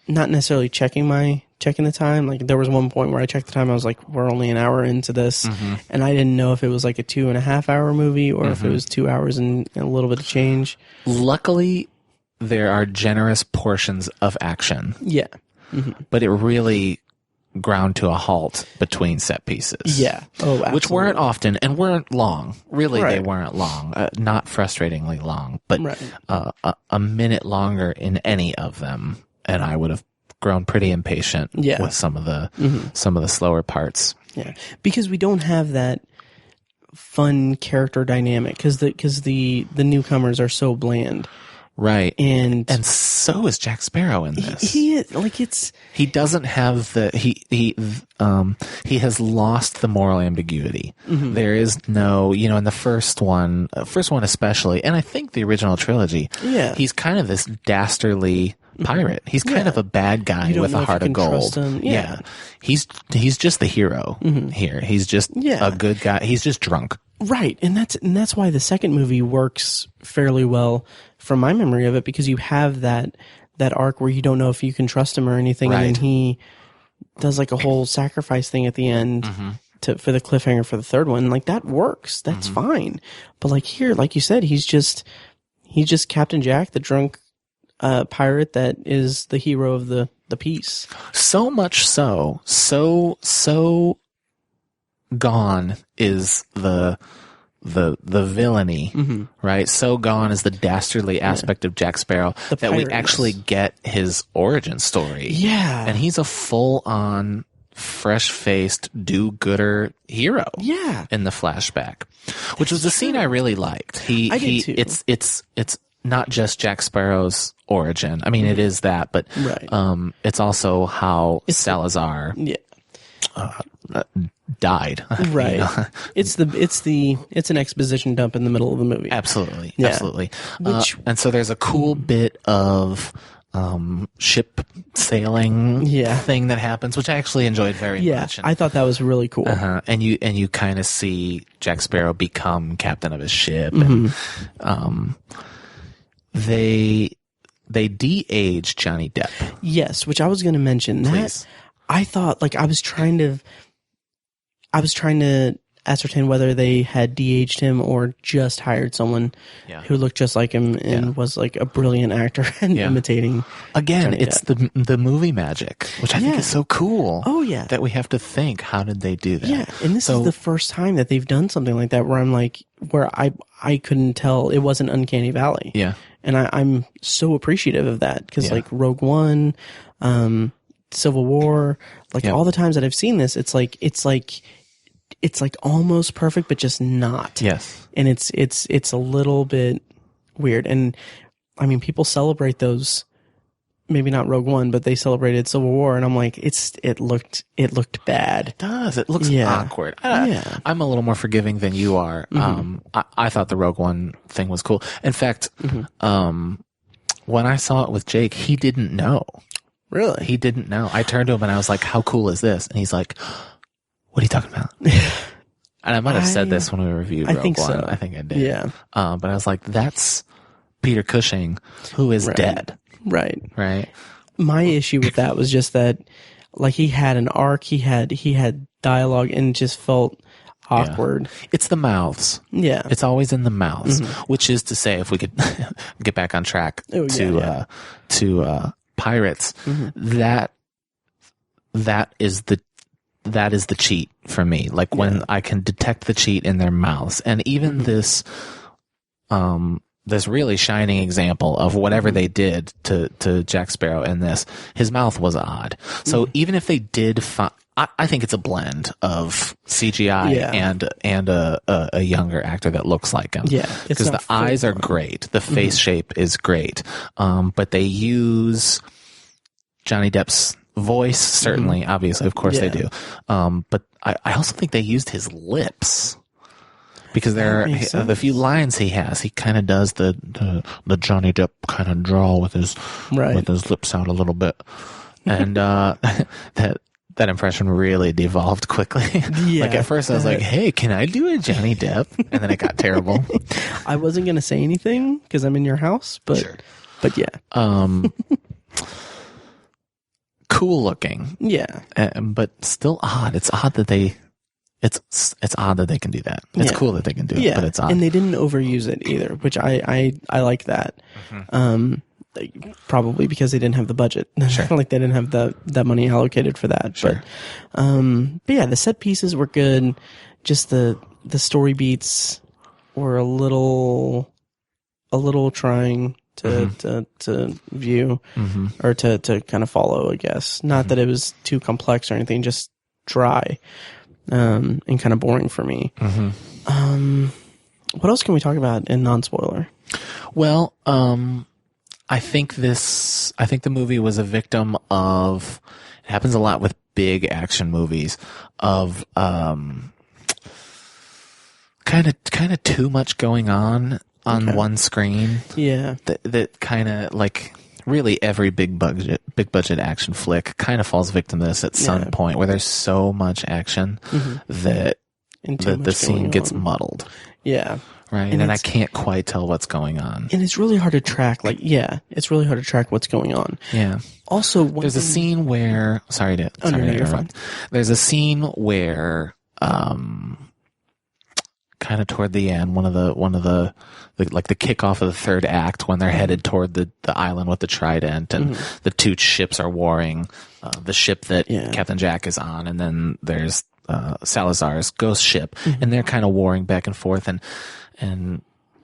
not necessarily checking the time. Like, there was one point where I checked the time. I was like, we're only an hour into this, and I didn't know if it was like a 2.5 hour movie or if it was 2 hours and a little bit of change. Luckily, there are generous portions of action. Yeah. But it really ground to a halt between set pieces. Yeah. Oh, absolutely. Which weren't often and weren't long. Really, they weren't long. Not frustratingly long, but a minute longer in any of them, and I would have grown pretty impatient with some of the slower parts. Yeah, because we don't have that fun character dynamic because the newcomers are so bland. Right. And so is Jack Sparrow in this. He doesn't have he has lost the moral ambiguity. There is no, in the first one especially, and I think the original trilogy, he's kind of this dastardly pirate. He's kind of a bad guy with a heart of gold. Yeah. He's just the hero here. He's just a good guy. He's just drunk. Right. And that's why the second movie works fairly well from my memory of it, because you have that arc where you don't know if you can trust him or anything. Right. And then he does like a whole sacrifice thing at the end for the cliffhanger for the third one. Like, that works. That's fine. But like here, like you said, he's just Captain Jack, the drunk pirate that is the hero of the piece. So much so gone is the villainy, right? So gone is the dastardly aspect of Jack Sparrow that we actually get his origin story. Yeah. And he's a full-on, fresh-faced, do-gooder hero. Yeah. In the flashback, which was the scene I really liked. I did too. It's not just Jack Sparrow's origin. I mean, it is that, but it's also how Salazar died. Right. It's an exposition dump in the middle of the movie. Absolutely. Absolutely. And so there's a cool bit of ship sailing thing that happens, which I actually enjoyed very much. I thought that was really cool. And you kind of see Jack Sparrow become captain of his ship. And, they de-aged Johnny Depp. Yes, which I was going to mention. Please. That I thought, like, I was trying to ascertain whether they had DH'd him or just hired someone who looked just like him and was like a brilliant actor and imitating. Again, Johnny it's Depp. the movie magic, which I think is so cool. Oh, yeah. That we have to think, how did they do that? Yeah, and this is the first time that they've done something like that where I'm like, where I couldn't tell it wasn't Uncanny Valley. Yeah. And I'm so appreciative of that because like Rogue One, Civil War, like all the times that I've seen this, it's like almost perfect, but just not. Yes. And it's a little bit weird. And I mean, people celebrate those, maybe not Rogue One, but they celebrated Civil War. And I'm like, it looked bad. It does. It looks awkward. I'm a little more forgiving than you are. I thought the Rogue One thing was cool. In fact, when I saw it with Jake, he didn't know. Really? He didn't know. I turned to him and I was like, how cool is this? And he's like, what are you talking about? And I might have said this when we reviewed Rogue One. So. I think I did. Yeah. But I was like, that's Peter Cushing, who is dead. Right. Right. My issue with that was just that, like, he had an arc, he had dialogue, and it just felt awkward. Yeah. It's the mouths. Yeah. It's always in the mouths, which is to say, if we could get back on track to pirates, that is the cheat for me. Like when I can detect the cheat in their mouths, and even this really shining example of whatever they did to Jack Sparrow in this, his mouth was odd. So even if they did I think it's a blend of CGI and a younger actor that looks like him. Yeah. Because the eyes are great. The face shape is great. But they use Johnny Depp's voice, certainly, obviously, of course they do. But I also think they used his lips. Because the few lines he has, he kind of does the Johnny Depp kind of drawl with his lips out a little bit, and that impression really devolved quickly. Yeah, like at first I was like, "Hey, can I do a Johnny Depp?" And then it got terrible. I wasn't gonna say anything because I'm in your house, but yeah, cool looking, but still odd. It's odd that they. It's odd that they can do that. It's cool that they can do it, but it's odd. And they didn't overuse it either, which I like that. Probably because they didn't have the budget. Sure. Like they didn't have that money allocated for that. Sure. But yeah, the set pieces were good. Just the story beats were a little trying to view or to kind of follow, I guess. Not that it was too complex or anything, just dry. And kind of boring for me. What else can we talk about in non-spoiler? Well, I think the movie was a victim of, it happens a lot with big action movies, of kind of too much going on one screen. Yeah. That kind of like, really every big budget action flick kind of falls victim to this at some point, where there's so much action that the scene gets muddled. Yeah. Right. And I can't quite tell what's going on. And it's really hard to track. It's really hard to track what's going on. Yeah. Also, there's a scene where, sorry to interrupt. There's a scene where, kind of toward the end, one of the like the kickoff of the third act, when they're headed toward the island with the trident, and the two ships are warring, the ship that Captain Jack is on, and then there's Salazar's ghost ship, and they're kind of warring back and forth, and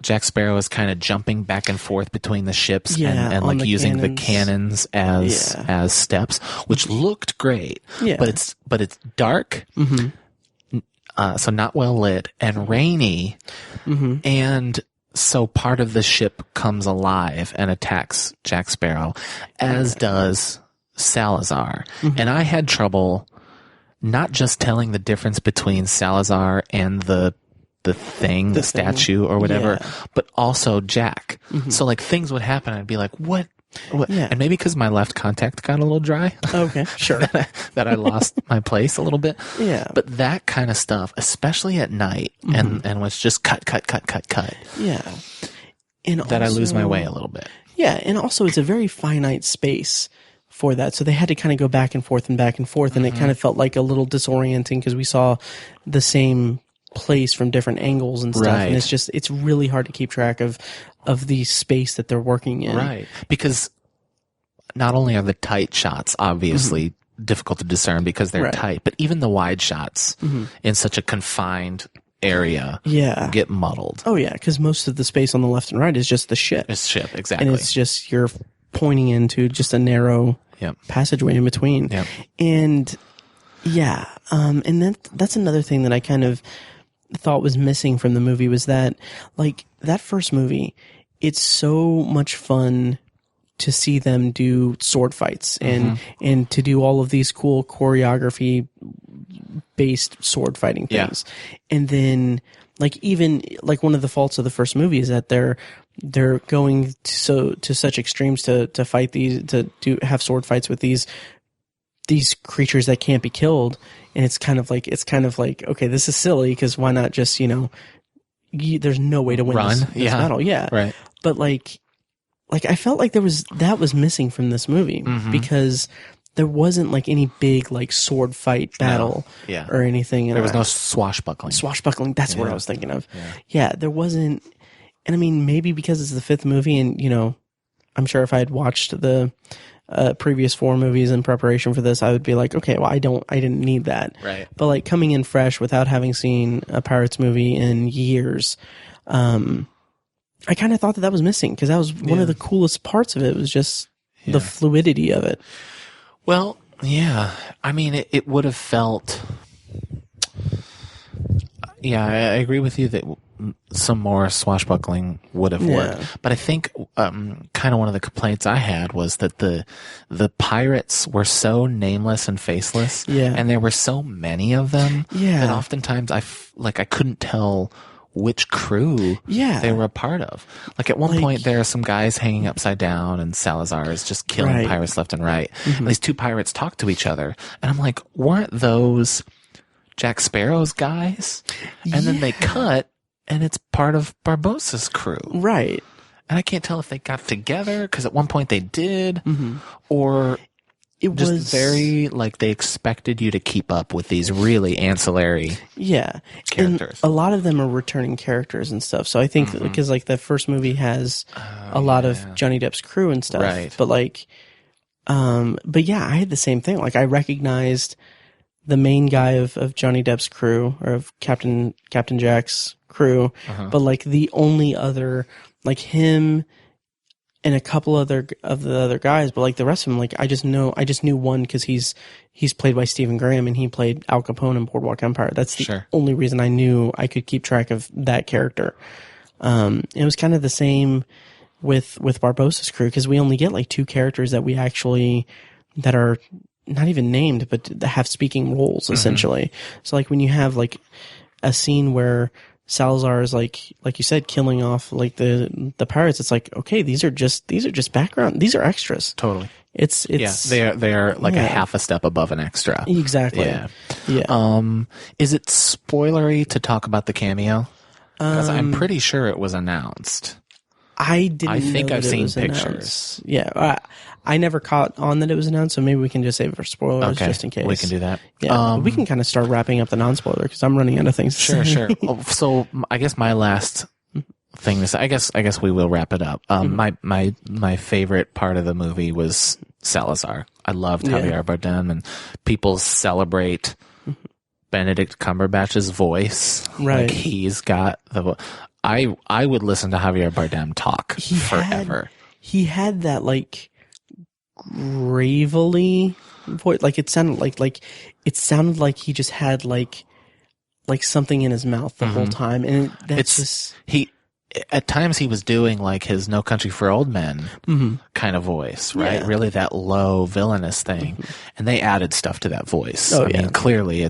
Jack Sparrow is kind of jumping back and forth between the ships and like using the cannons as steps, which looked great. Yeah. But it's dark. So not well lit and rainy, and so part of the ship comes alive and attacks Jack Sparrow, as does Salazar. And I had trouble not just telling the difference between Salazar and the statue or whatever, but also Jack. So like things would happen, I'd be like, what? Yeah. And maybe because my left contact got a little dry. Okay, sure. that I lost my place a little bit. Yeah. But that kind of stuff, especially at night, and when it's just cut. Yeah. And that also, I lose my way a little bit. Yeah, and also it's a very finite space for that. So they had to kind of go back and forth, and it kind of felt like a little disorienting because we saw the same place from different angles and stuff. Right. And it's really hard to keep track of the space that they're working in. Right. Because not only are the tight shots obviously difficult to discern because they're tight, but even the wide shots in such a confined area get muddled. Oh yeah, because most of the space on the left and right is just the ship. It's ship, exactly. And it's just you're pointing into just a narrow passageway in between. Yep. And and then that's another thing that I kind of thought was missing from the movie was that, like, that first movie, it's so much fun to see them do sword fights and to do all of these cool choreography based sword fighting things. And then, like, even like one of the faults of the first movie is that they're going to such extremes to fight these, to have sword fights with these creatures that can't be killed. And it's kind of like, okay, this is silly because why not just, there's no way to win this battle. Yeah. Right. But like I felt like that was missing from this movie because there wasn't like any big like sword fight battle or anything. And there was no swashbuckling. That's what I was thinking of. Yeah, there wasn't. And I mean, maybe because it's the fifth movie and, I'm sure if I had watched the previous four movies in preparation for this, I would be like, okay, well, I didn't need that. Right. But like coming in fresh without having seen a Pirates movie in years, I kind of thought that was missing because that was one of the coolest parts of it was just the fluidity of it. Well, yeah. I mean, it would have felt... Yeah, I agree with you that some more swashbuckling would have worked. But I think kind of one of the complaints I had was that the pirates were so nameless and faceless. Yeah. And there were so many of them. Yeah. And oftentimes I couldn't tell which crew they were a part of. Like at one point there are some guys hanging upside down and Salazar is just killing pirates left and right. And these two pirates talk to each other. And I'm like, weren't those Jack Sparrow's guys? And then they cut and it's part of Barbossa's crew. Right. And I can't tell if they got together because at one point they did or it just was very like they expected you to keep up with these really ancillary characters. And a lot of them are returning characters and stuff. So I think because like the first movie has a lot of Johnny Depp's crew and stuff. Right. But like, but yeah, I had the same thing. Like I recognized the main guy of Johnny Depp's crew or of Captain Jack's crew, but like the only other, like him and a couple of the other guys, but like the rest of them, like I just knew one because he's played by Stephen Graham and he played Al Capone in Boardwalk Empire. That's the only reason I knew I could keep track of that character. It was kind of the same with Barbossa's crew because we only get like two characters that are not even named, but that have speaking roles essentially. So like when you have like a scene where Salazar is like you said, killing off like the pirates, it's like, okay, these are just background. These are extras. Totally. It's they are like a half a step above an extra. Exactly. Yeah. Is it spoilery to talk about the cameo? Because I'm pretty sure it was announced. I think I've seen pictures. Announced. Yeah. I never caught on that it was announced, so maybe we can just save it for spoilers just in case. We can do that. Yeah, we can kind of start wrapping up the non-spoiler because I'm running out of things to say. Sure. So I guess my last thing is, I guess we will wrap it up. My favorite part of the movie was Salazar. I loved Javier Bardem, and people celebrate Benedict Cumberbatch's voice. Right. Like he's got the I would listen to Javier Bardem talk forever. He had that like gravelly voice, like it sounded like he just had like something in his mouth the whole time, and at times he was doing like his No Country for Old Men kind of voice, right? Really that low villainous thing, and they added stuff to that voice. I mean, clearly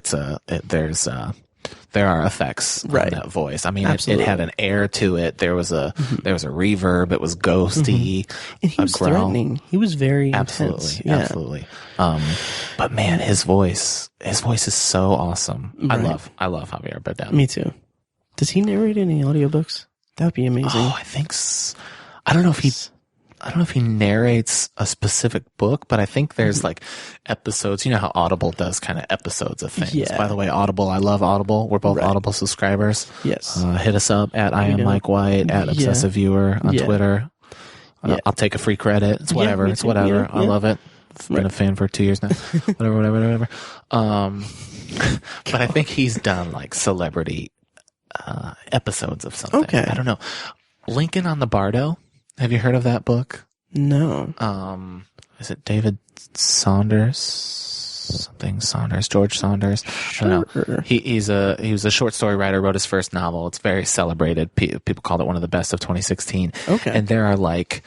there are effects on that voice. I mean, it had an air to it. There was a reverb. It was ghosty. And he was threatening. He was very intense. Absolutely. But man, his voice is so awesome. Right. I love Javier Bardem. Me too. Does he narrate any audiobooks? That would be amazing. Oh, I think so. I don't know if he I don't know if he narrates a specific book, but I think there's like episodes. You know how Audible does kind of episodes of things. Yeah. By the way, Audible, I love Audible. We're both Right. Audible subscribers. Yes. Hit us up at I am Mike White at Obsessive Viewer on Twitter. I'll take a free credit. It's whatever. me It's too. whatever. Yeah. I love it. I've been a fan for 2 years now. whatever. But I think he's done like celebrity episodes of something. Okay. I don't know. Lincoln on the Bardo. Have you heard of that book? No. Is it David Saunders? Something Saunders, George Saunders. I don't know. He was a short story writer, wrote his first novel. It's very celebrated. People called it one of the best of 2016. Okay. And there are like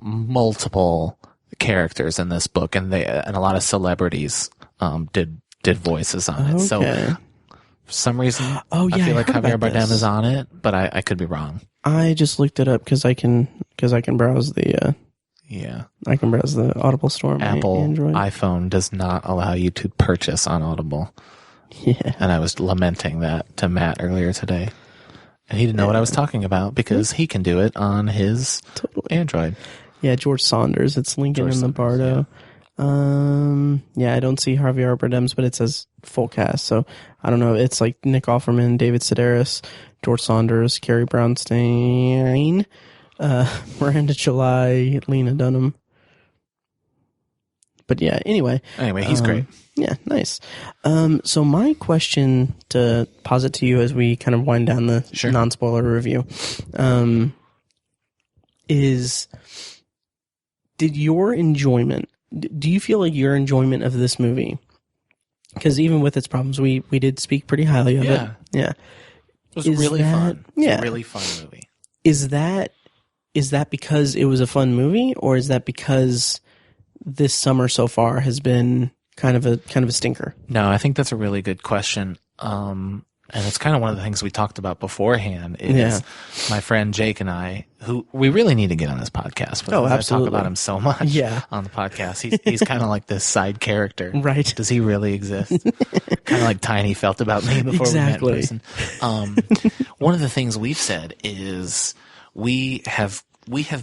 multiple characters in this book, and a lot of celebrities did voices on it. So for some reason, I feel like Javier Bardem is on it, but I could be wrong. I just looked it up because I can browse the I can browse the Audible store on my Apple Android. iPhone does not allow you to purchase on Audible. Yeah. And I was lamenting that to Matt earlier today. And he didn't know what I was talking about because he can do it on his Android. Yeah, George Saunders. It's Lincoln in the Bardo. Yeah, I don't see Javier Bardem's, but it says full cast. So I don't know. It's like Nick Offerman, David Sedaris, George Saunders, Carrie Brownstein, Miranda July, Lena Dunham. But yeah, anyway, he's great. Yeah, nice. So my question to posit to you as we kind of wind down the non-spoiler review, is do you feel like your enjoyment of this movie, because even with its problems, we did speak pretty highly of it. Yeah. It was really fun. It's a really fun movie. Is that because it was a fun movie, or is that because this summer so far has been kind of a stinker? No, I think that's a really good question. And it's kind of one of the things we talked about beforehand is my friend Jake and I, who we really need to get on this podcast. But absolutely. I talk about him so much on the podcast. He's kind of like this side character. Right. Does he really exist? Kind of like Tiny felt about me before we met in person. One of the things we've said is we have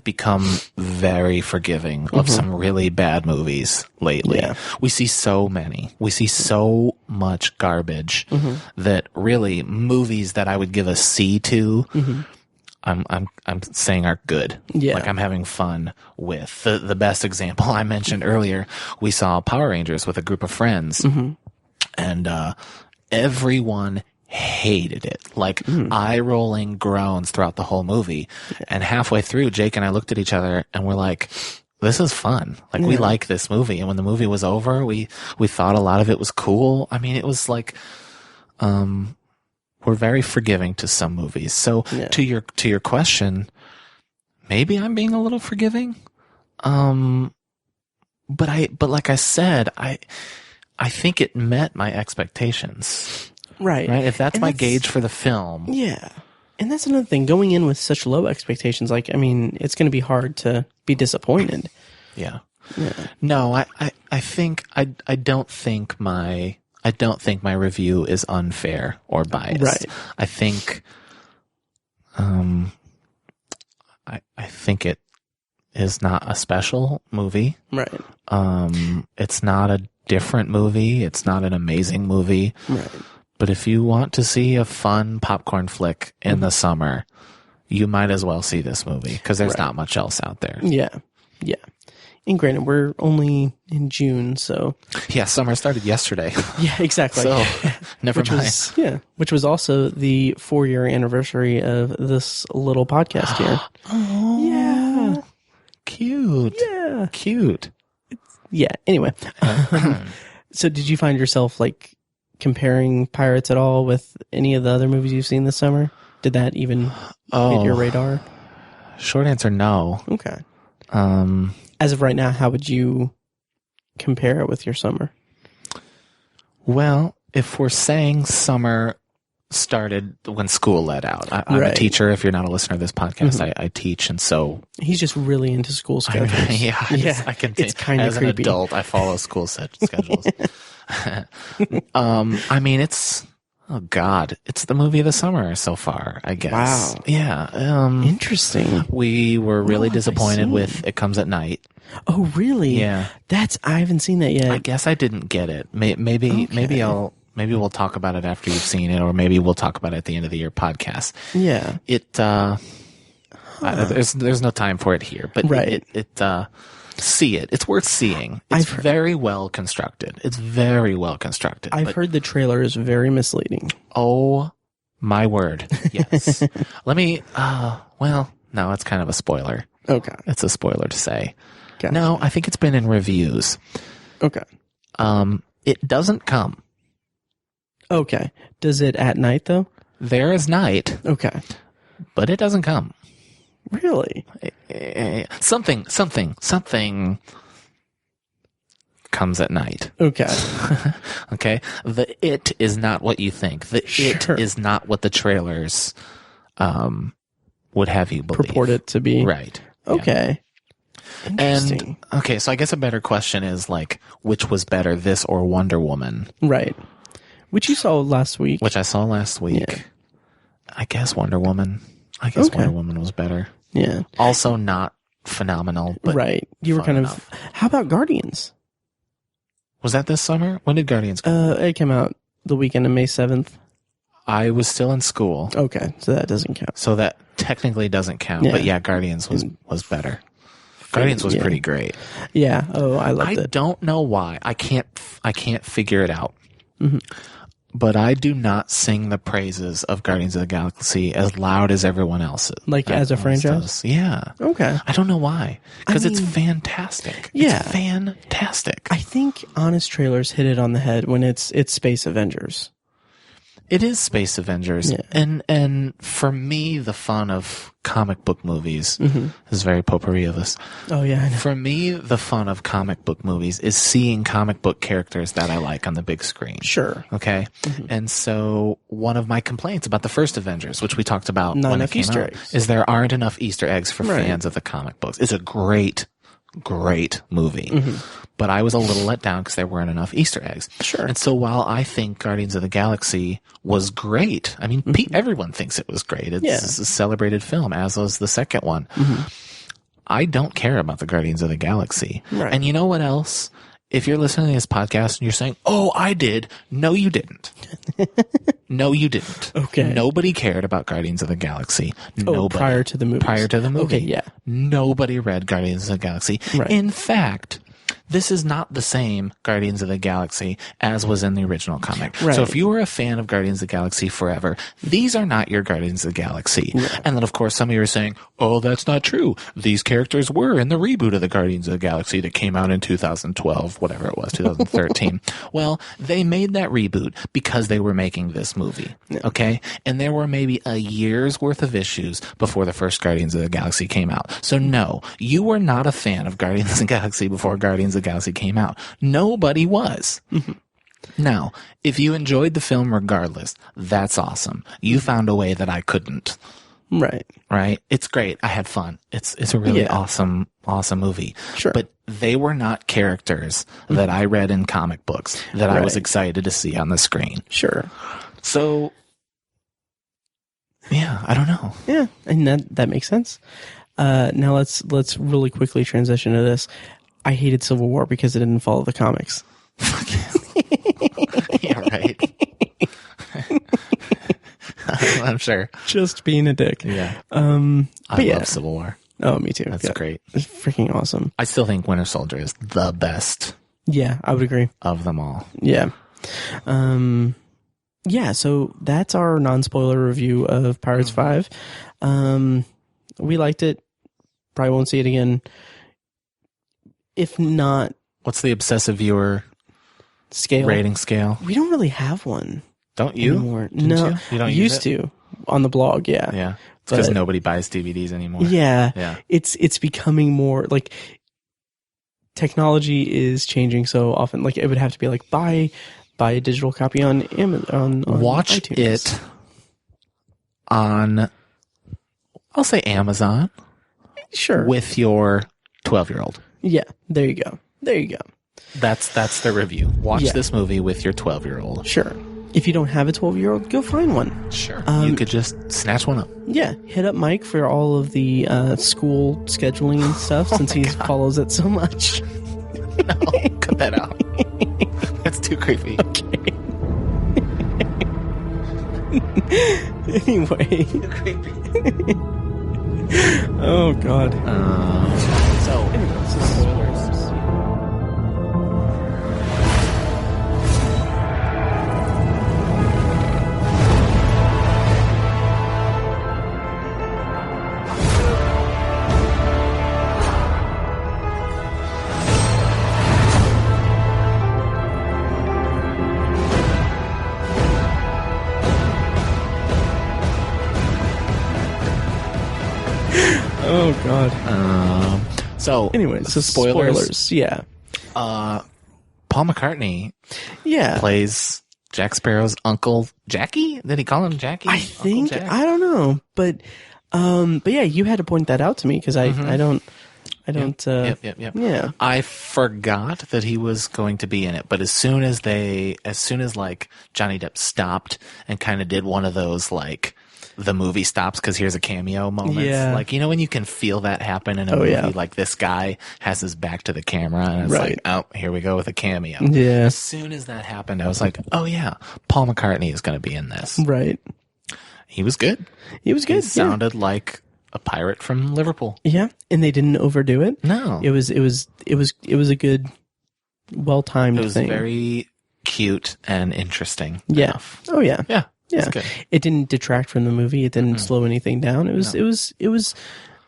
become very forgiving of some really bad movies lately. Yeah. We see so many. We see so much garbage that really movies that I would give a C to, I'm saying are good. Yeah. Like I'm having fun with. The best example I mentioned earlier, we saw Power Rangers with a group of friends, and everyone hated it. Like eye-rolling groans throughout the whole movie. And halfway through, Jake and I looked at each other and we're like, this is fun. Like we like this movie. And when the movie was over, we thought a lot of it was cool. I mean, it was like, we're very forgiving to some movies. So to your question, maybe I'm being a little forgiving. But like I said, I think it met my expectations. Right. If that's my gauge for the film. Yeah. And that's another thing. Going in with such low expectations, like, I mean, it's going to be hard to be disappointed. Yeah. No, I think I don't think my review is unfair or biased. Right. I think I think it is not a special movie. Right. It's not a different movie. It's not an amazing movie. Right. But if you want to see a fun popcorn flick in the summer, you might as well see this movie because there's not much else out there. Yeah. Yeah. And granted, we're only in June, so. Yeah, summer started yesterday. Yeah, exactly. So, never mind. Which was also the 4-year anniversary of this little podcast here. Oh. Yeah. Cute. Yeah. Cute. Yeah, anyway. So did you find yourself, like, comparing Pirates at all with any of the other movies you've seen this summer? Did that even hit your radar? Short answer, no. Okay. As of right now, how would you compare it with your summer? Well, if we're saying summer started when school let out. I'm a teacher. If you're not a listener of this podcast, I teach, and so he's just really into school schedules. I can. It's kind of creepy. As an adult, I follow school schedules. I mean, it's Oh God, it's the movie of the summer so far, I guess. Wow. Yeah. Interesting. We were really What have I disappointed seen? with It Comes at Night. Oh, really? Yeah. I haven't seen that yet. I guess I didn't get it. Maybe we'll talk about it after you've seen it, or maybe we'll talk about it at the end of the year podcast. Yeah. There's no time for it here, but Right. see it. It's worth seeing. It's very well constructed. I've heard the trailer is very misleading. Oh my word. Yes. Let me, well, no, it's kind of a spoiler. Okay. It's a spoiler to say. Gotcha. No, I think it's been in reviews. Okay. It doesn't come. Okay. Does it at night though? There is night, Okay. but it doesn't come. Really? Something comes at night. Okay. Okay? The it is not what you think. The Sure. it is not what the trailers would have you believe. Purport it to be. Right. Okay. Interesting. And okay, so I guess a better question is like, which was better, this or Wonder Woman? Right. Which you saw last week. Which I saw last week. Yeah. I guess Wonder Woman. I guess Okay. Wonder Woman was better. Yeah. Also not phenomenal, but Right. You were fun kind enough. of. How about Guardians? Was that this summer? When did Guardians come? It came out the weekend of May 7th. I was still in school, Okay. So that doesn't count. so that technically doesn't count. Yeah. But yeah, Guardians was better. Guardians was Yeah. pretty great. Yeah. Oh, I I loved it. don't know why. I can't figure it out. Mm-hmm. But I do not sing the praises of Guardians of the Galaxy as loud as everyone else. Like as a else franchise? does. Yeah. Okay. I don't know why. Because it's mean, fantastic. yeah. It's fantastic. I think Honest Trailers hit it on the head when it's Space Avengers. It is Space Avengers. Yeah. And for me, the fun of comic book movies Mm-hmm. is very potpourri of us. Oh, yeah, I know. For me, the fun of comic book movies is seeing comic book characters that I like on the big screen. Sure. Okay. Mm-hmm. And so one of my complaints about the first Avengers, which we talked about Not when enough it came Easter out, eggs. is there aren't enough Easter eggs for Right. fans of the comic books. It's a great movie. Mm-hmm. But I was a little let down because there weren't enough Easter eggs. Sure. And so while I think Guardians of the Galaxy was great, I mean, everyone thinks it was great. It's Yeah. a celebrated film, as was the second one. Mm-hmm. I don't care about the Guardians of the Galaxy. Right. And you know what else? If you're listening to this podcast and you're saying, oh, I did. No, you didn't. No, you didn't. Okay. Nobody cared about Guardians of the Galaxy. Oh, Nobody. prior to the movie. Prior to the movie. Okay, yeah. Nobody read Guardians of the Galaxy. Right. In fact, this is not the same Guardians of the Galaxy as was in the original comic. Right. So if you were a fan of Guardians of the Galaxy forever, these are not your Guardians of the Galaxy. And then, of course, some of you are saying, oh, that's not true. These characters were in the reboot of the Guardians of the Galaxy that came out in 2012, whatever it was, 2013. Well, they made that reboot because they were making this movie. Okay? And there were maybe a year's worth of issues before the first Guardians of the Galaxy came out. So no, you were not a fan of Guardians of the Galaxy before Guardians of the Galaxy came out. Nobody was. Now, if you enjoyed the film regardless, that's awesome. You found a way that I couldn't. Right. Right? It's great. I had fun. It's a really Yeah. awesome movie. Sure. But they were not characters that I read in comic books that I was Right. excited to see on the screen. Sure. So, yeah, I don't know. Yeah, and that makes sense. Now let's really quickly transition to this. I hated Civil War because it didn't follow the comics. Yeah, right. I'm sure. Just being a dick. Yeah. But I yeah. love Civil War. Oh, me too. That's Yeah. great. It's freaking awesome. I still think Winter Soldier is the best Yeah, I would agree. of them all. Yeah. Yeah, so that's our non-spoiler review of Pirates 5. We liked it. Probably won't see it again. If not What's the obsessive viewer scale. rating scale? We don't really have one Don't you? anymore. Didn't No, you? You don't use used it? to on the blog, yeah. Yeah. It's because But- nobody buys DVDs anymore. Yeah. Yeah. It's becoming more like technology is changing so often. Like it would have to be like buy a digital copy on Amazon. On Watch iTunes. it on, I'll say Amazon, Sure. with your 12-year-old. Yeah. There you go. There you go. That's the review. Watch Yeah. this movie with your 12-year-old. Sure. if you don't have a 12-year-old, go find one. Sure. You could just snatch one up. Yeah, hit up Mike for all of the school scheduling and stuff, since he follows it so much. No, cut that out. That's too creepy. Okay. Anyway. Too creepy. Oh, God. So, Anyway, so spoilers. Oh, God. So, Anyway, so spoilers. Yeah. Paul McCartney Yeah. plays Jack Sparrow's uncle Jackie. Did he call him Jackie? I think, I don't know, but yeah, you had to point that out to me because I don't. Yep. Yeah. I forgot that he was going to be in it, but as soon as like Johnny Depp stopped and kind of did one of those like the movie stops because here's a cameo moments. Yeah. Like, you know, when you can feel that happen in a movie, like this guy has his back to the camera and it's like, oh, here we go with a cameo. Yeah. As soon as that happened, I was like, oh yeah, Paul McCartney is going to be in this. Right. He was good. He was good. He sounded like a pirate from Liverpool. Yeah. And they didn't overdo it. No. It was a good, well-timed thing. It was very cute and interesting. Yeah. Enough. Oh yeah. Yeah. Yeah. It didn't detract from the movie. It didn't slow anything down. It was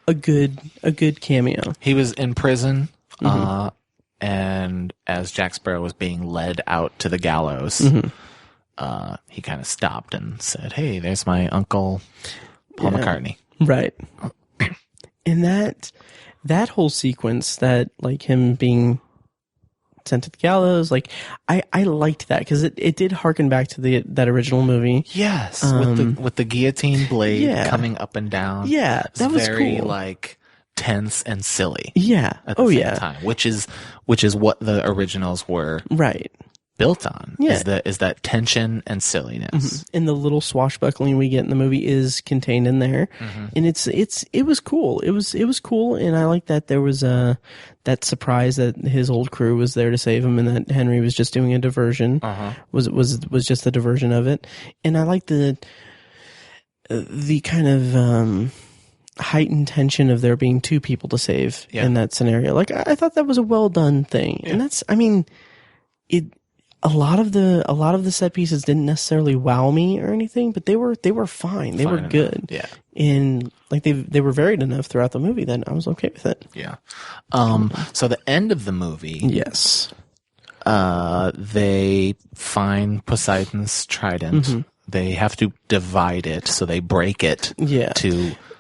a good cameo. He was in prison, and as Jack Sparrow was being led out to the gallows, he kind of stopped and said, "Hey, there's my uncle, Paul McCartney." Right. And that whole sequence, that like him being sent to the gallows, like I liked that because it did harken back to that original movie. Yes, with the guillotine blade coming up and down. Yeah, that was very cool. like tense and silly. Yeah. At the same time, which is what the originals were right built on. Yeah. Is that tension and silliness. And the little swashbuckling we get in the movie is contained in there, and it was cool. It was cool, and I like that there was that surprise that his old crew was there to save him, and that Henry was just doing a diversion. Was just a diversion of it, and I like the kind of heightened tension of there being two people to save in that scenario. Like I thought that was a well done thing, and that's A lot of the set pieces didn't necessarily wow me or anything, but they were fine. They were good. Yeah. And like they were varied enough throughout the movie that I was okay with it. Yeah. So the end of the movie. Yes. They find Poseidon's trident. They have to divide it, so they break it. Yeah.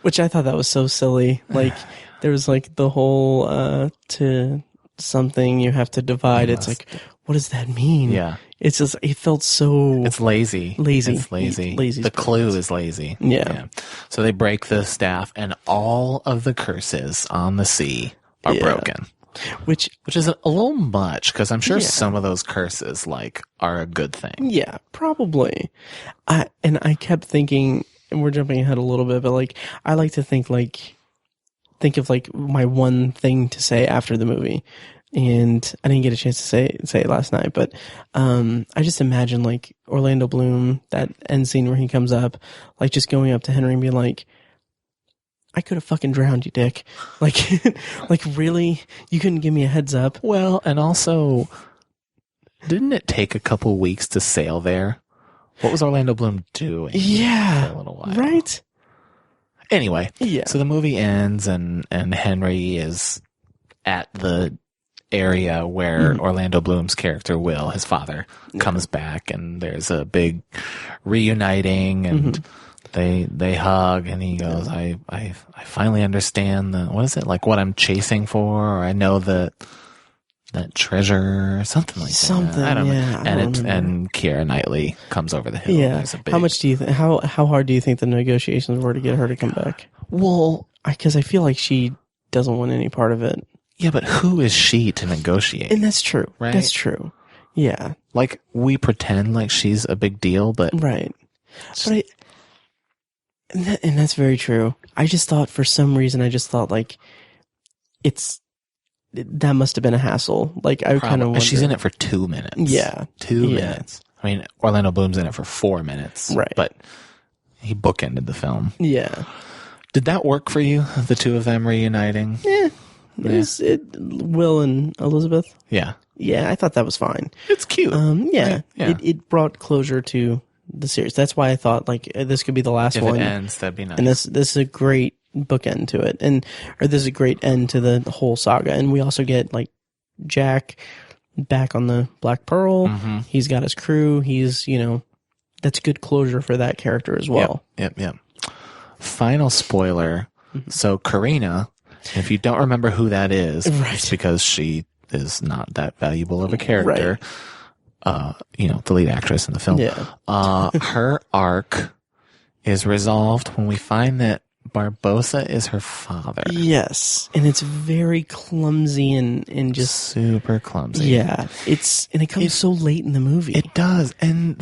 Which I thought that was so silly. Like there was like the whole to something you have to divide. It's like, what does that mean? Yeah. It's just, it felt so... It's lazy. Lazy. The clue is lazy. Yeah. So they break the staff, and all of the curses on the sea are broken. Which is a little much, because I'm sure some of those curses, like, are a good thing. Yeah, probably. I kept thinking, and we're jumping ahead a little bit, but like, I like to think of like my one thing to say after the movie. And I didn't get a chance to say it last night, but I just imagine like Orlando Bloom, that end scene where he comes up, like just going up to Henry and being like, I could have fucking drowned you, dick. Like, like really? You couldn't give me a heads up? Well, and also, didn't it take a couple weeks to sail there? What was Orlando Bloom doing? Yeah. For a little while. Right? Anyway. Yeah. So the movie ends and Henry is at the area where Orlando Bloom's character Will, his father, comes back, and there's a big reuniting, and they hug, and he goes, I finally understand what is it, like what I'm chasing for, or I know that treasure, or something like that. I don't know. And Keira Knightley comes over the hill. Yeah. How much do you how hard do you think the negotiations were to get her to come back? Well, because I feel like she doesn't want any part of it. Yeah, but who is she to negotiate? And that's true. Right? That's true. Yeah. Like, we pretend like she's a big deal, but Right. But and that's very true. I just thought, for some reason, like, that must have been a hassle. Like, I kind of wonder. And she's in it for 2 minutes. Yeah. 2 minutes. I mean, Orlando Bloom's in it for 4 minutes. Right. But he bookended the film. Yeah. Did that work for you, the two of them reuniting? Yeah. Will and Elizabeth? Yeah. Yeah, I thought that was fine. It's cute. Yeah. Yeah. It brought closure to the series. That's why I thought, like, this could be the last one. If it ends, that'd be nice. And this is a great bookend to it. Or this is a great end to the whole saga. And we also get, like, Jack back on the Black Pearl. Mm-hmm. He's got his crew. He's, that's good closure for that character as well. Yep. Final spoiler. Mm-hmm. So Karina, if you don't remember who that is, Right. it's because she is not that valuable of a character. The lead actress in the film. Yeah. Her arc is resolved when we find that Barbossa is her father. Yes. And it's very clumsy and just super clumsy. Yeah. It comes so late in the movie. It does. And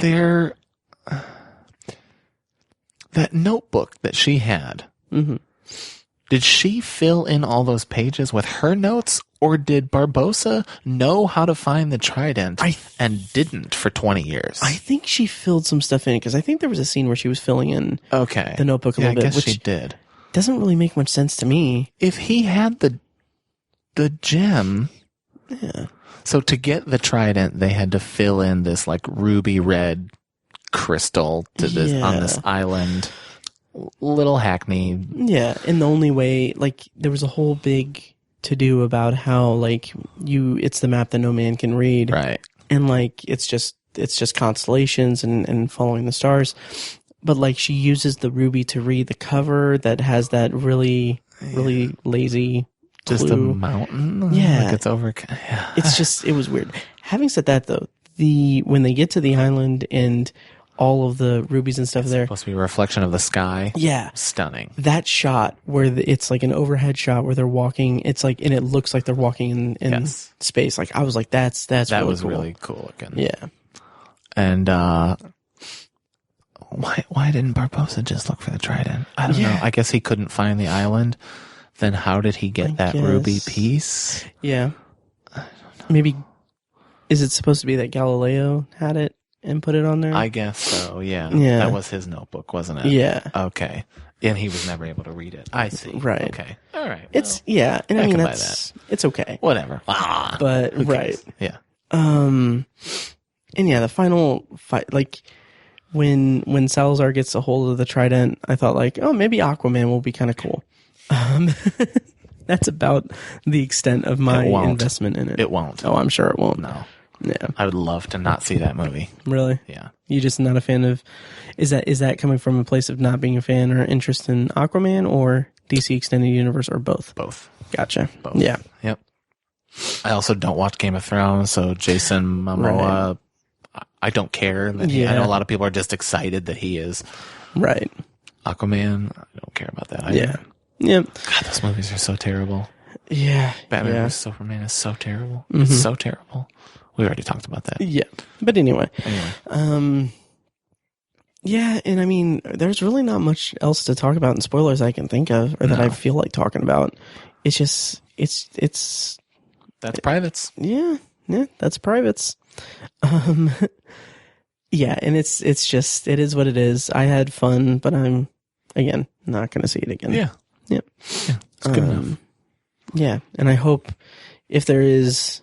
that notebook that she had, mm-hmm. Did she fill in all those pages with her notes, or did Barbossa know how to find the trident and didn't for 20 years? I think she filled some stuff in, because I think there was a scene where she was filling in the notebook a little bit. I guess which she did. Doesn't really make much sense to me. If he had the gem, yeah. So to get the trident, they had to fill in this like ruby red crystal to this on this island. Little hackneyed. Yeah, and the only way, like, there was a whole big to-do about how, like, it's the map that no man can read. Right. And, like, it's just constellations and following the stars. But, like, she uses the ruby to read the cover that has that really lazy clue. Just a mountain? Yeah. Like it's over. Yeah. It was weird. Having said that, though, when they get to the island and all of the rubies and stuff it's there. Supposed to be a reflection of the sky. Yeah. Stunning. That shot where it's like an overhead shot where they're walking, it's like, and it looks like they're walking in space. Like, I was like, that was really cool looking. Yeah. And, why didn't Barbossa just look for the trident? I don't know. I guess he couldn't find the island. Then how did he get that ruby piece? Yeah. Maybe, is it supposed to be that Galileo had it and put it on there? I guess so, yeah. That was his notebook, wasn't it? Yeah. Okay. And he was never able to read it. I see. Right. Okay. All right. It's, and I mean, it's okay. Whatever. But, right. Yeah. And yeah, the final fight, like, when Salazar gets a hold of the trident, I thought, like, oh, maybe Aquaman will be kind of cool. That's about the extent of my investment in it. It won't. Oh, I'm sure it won't. No. Yeah. I would love to not see that movie. Really? Yeah. You just not a fan of? Is that coming from a place of not being a fan or interest in Aquaman or DC Extended Universe, or both? Both. Gotcha. Both. Yeah. Yep. I also don't watch Game of Thrones, so Jason Momoa, I don't care. I know a lot of people are just excited that he is. Right. Aquaman, I don't care about that either. Yeah. Yeah. God, those movies are so terrible. Yeah. Batman vs Superman is so terrible. Mm-hmm. It's so terrible. We already talked about that. Yeah. But anyway. Yeah, and I mean, there's really not much else to talk about in spoilers I can think of, or that I feel like talking about. It's just, it's. That's privates. Yeah, that's privates. Yeah, and it's just, it is what it is. I had fun, but I'm, again, not going to see it again. Yeah. It's good enough. Yeah, and I hope if there is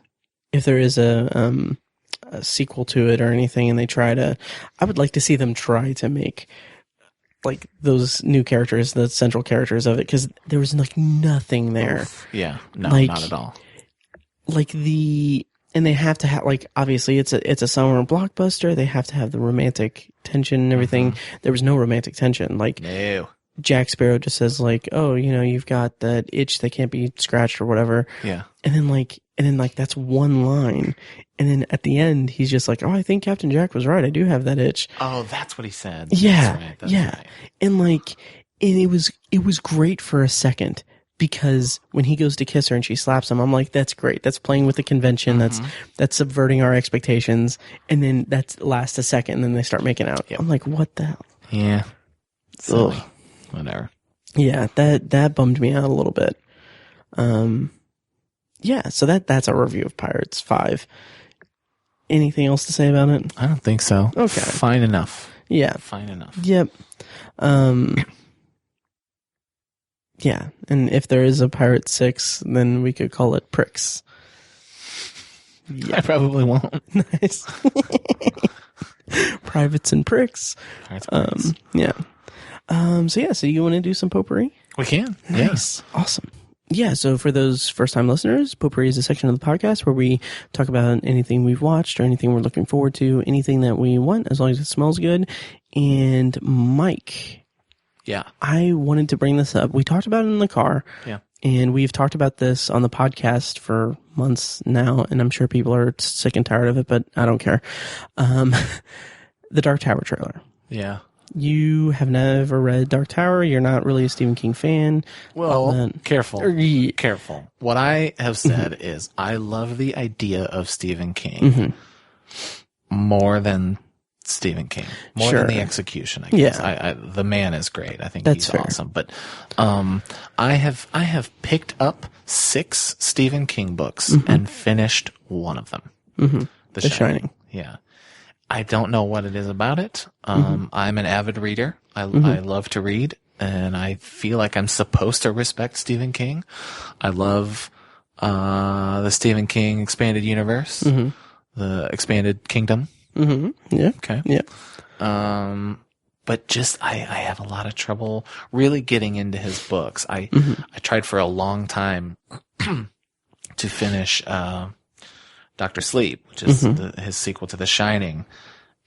a sequel to it or anything, and they I would like to see them try to make like those new characters, the central characters of it, because there was like nothing there. Oof. Yeah, no, like, not at all. Like and they have to have, like, obviously it's a summer blockbuster. They have to have the romantic tension and everything. Mm-hmm. There was no romantic tension. Like, no. Jack Sparrow just says, like, oh, you've got that itch that can't be scratched or whatever. Yeah. And then that's one line. And then at the end, he's just like, oh, I think Captain Jack was right. I do have that itch. Oh, that's what he said. Yeah. That's right. Right. And it was great for a second. because when he goes to kiss her and she slaps him, I'm like, that's great. That's playing with the convention. That's subverting our expectations. And then that lasts a second, and then they start making out. Yep. I'm like, what the hell? Yeah. Silly. Ugh. Whatever. Yeah, that bummed me out a little bit. Yeah, so that's our review of Pirates 5. Anything else to say about it? I don't think so. Okay. Fine enough. Yeah. Fine enough. Yep. Yeah, and if there is a Pirate 6, then we could call it Pricks. Yeah. I probably won't. Nice. Privates and Pricks. Yeah. So you want to do some potpourri? We can. Nice. Yeah. Awesome. Yeah, so for those first-time listeners, Potpourri is a section of the podcast where we talk about anything we've watched or anything we're looking forward to, anything that we want, as long as it smells good. And Mike, yeah, I wanted to bring this up. We talked about it in the car, yeah, and we've talked about this on the podcast for months now, and I'm sure people are sick and tired of it, but I don't care. The Dark Tower trailer. Yeah. You have never read Dark Tower. You're not really a Stephen King fan. Well, careful. Careful. What I have said is I love the idea of Stephen King more than Stephen King. More than the execution, I guess. Yeah. The man is great. I think he's awesome. But I have picked up 6 Stephen King books and finished one of them. The Shining. Yeah. I don't know what it is about it. I'm an avid reader. I love to read, and I feel like I'm supposed to respect Stephen King. I love the Stephen King expanded universe, the expanded kingdom. Yeah. Okay. Yeah. But just I have a lot of trouble really getting into his books. I tried for a long time to finish Dr. Sleep, which is his sequel to The Shining.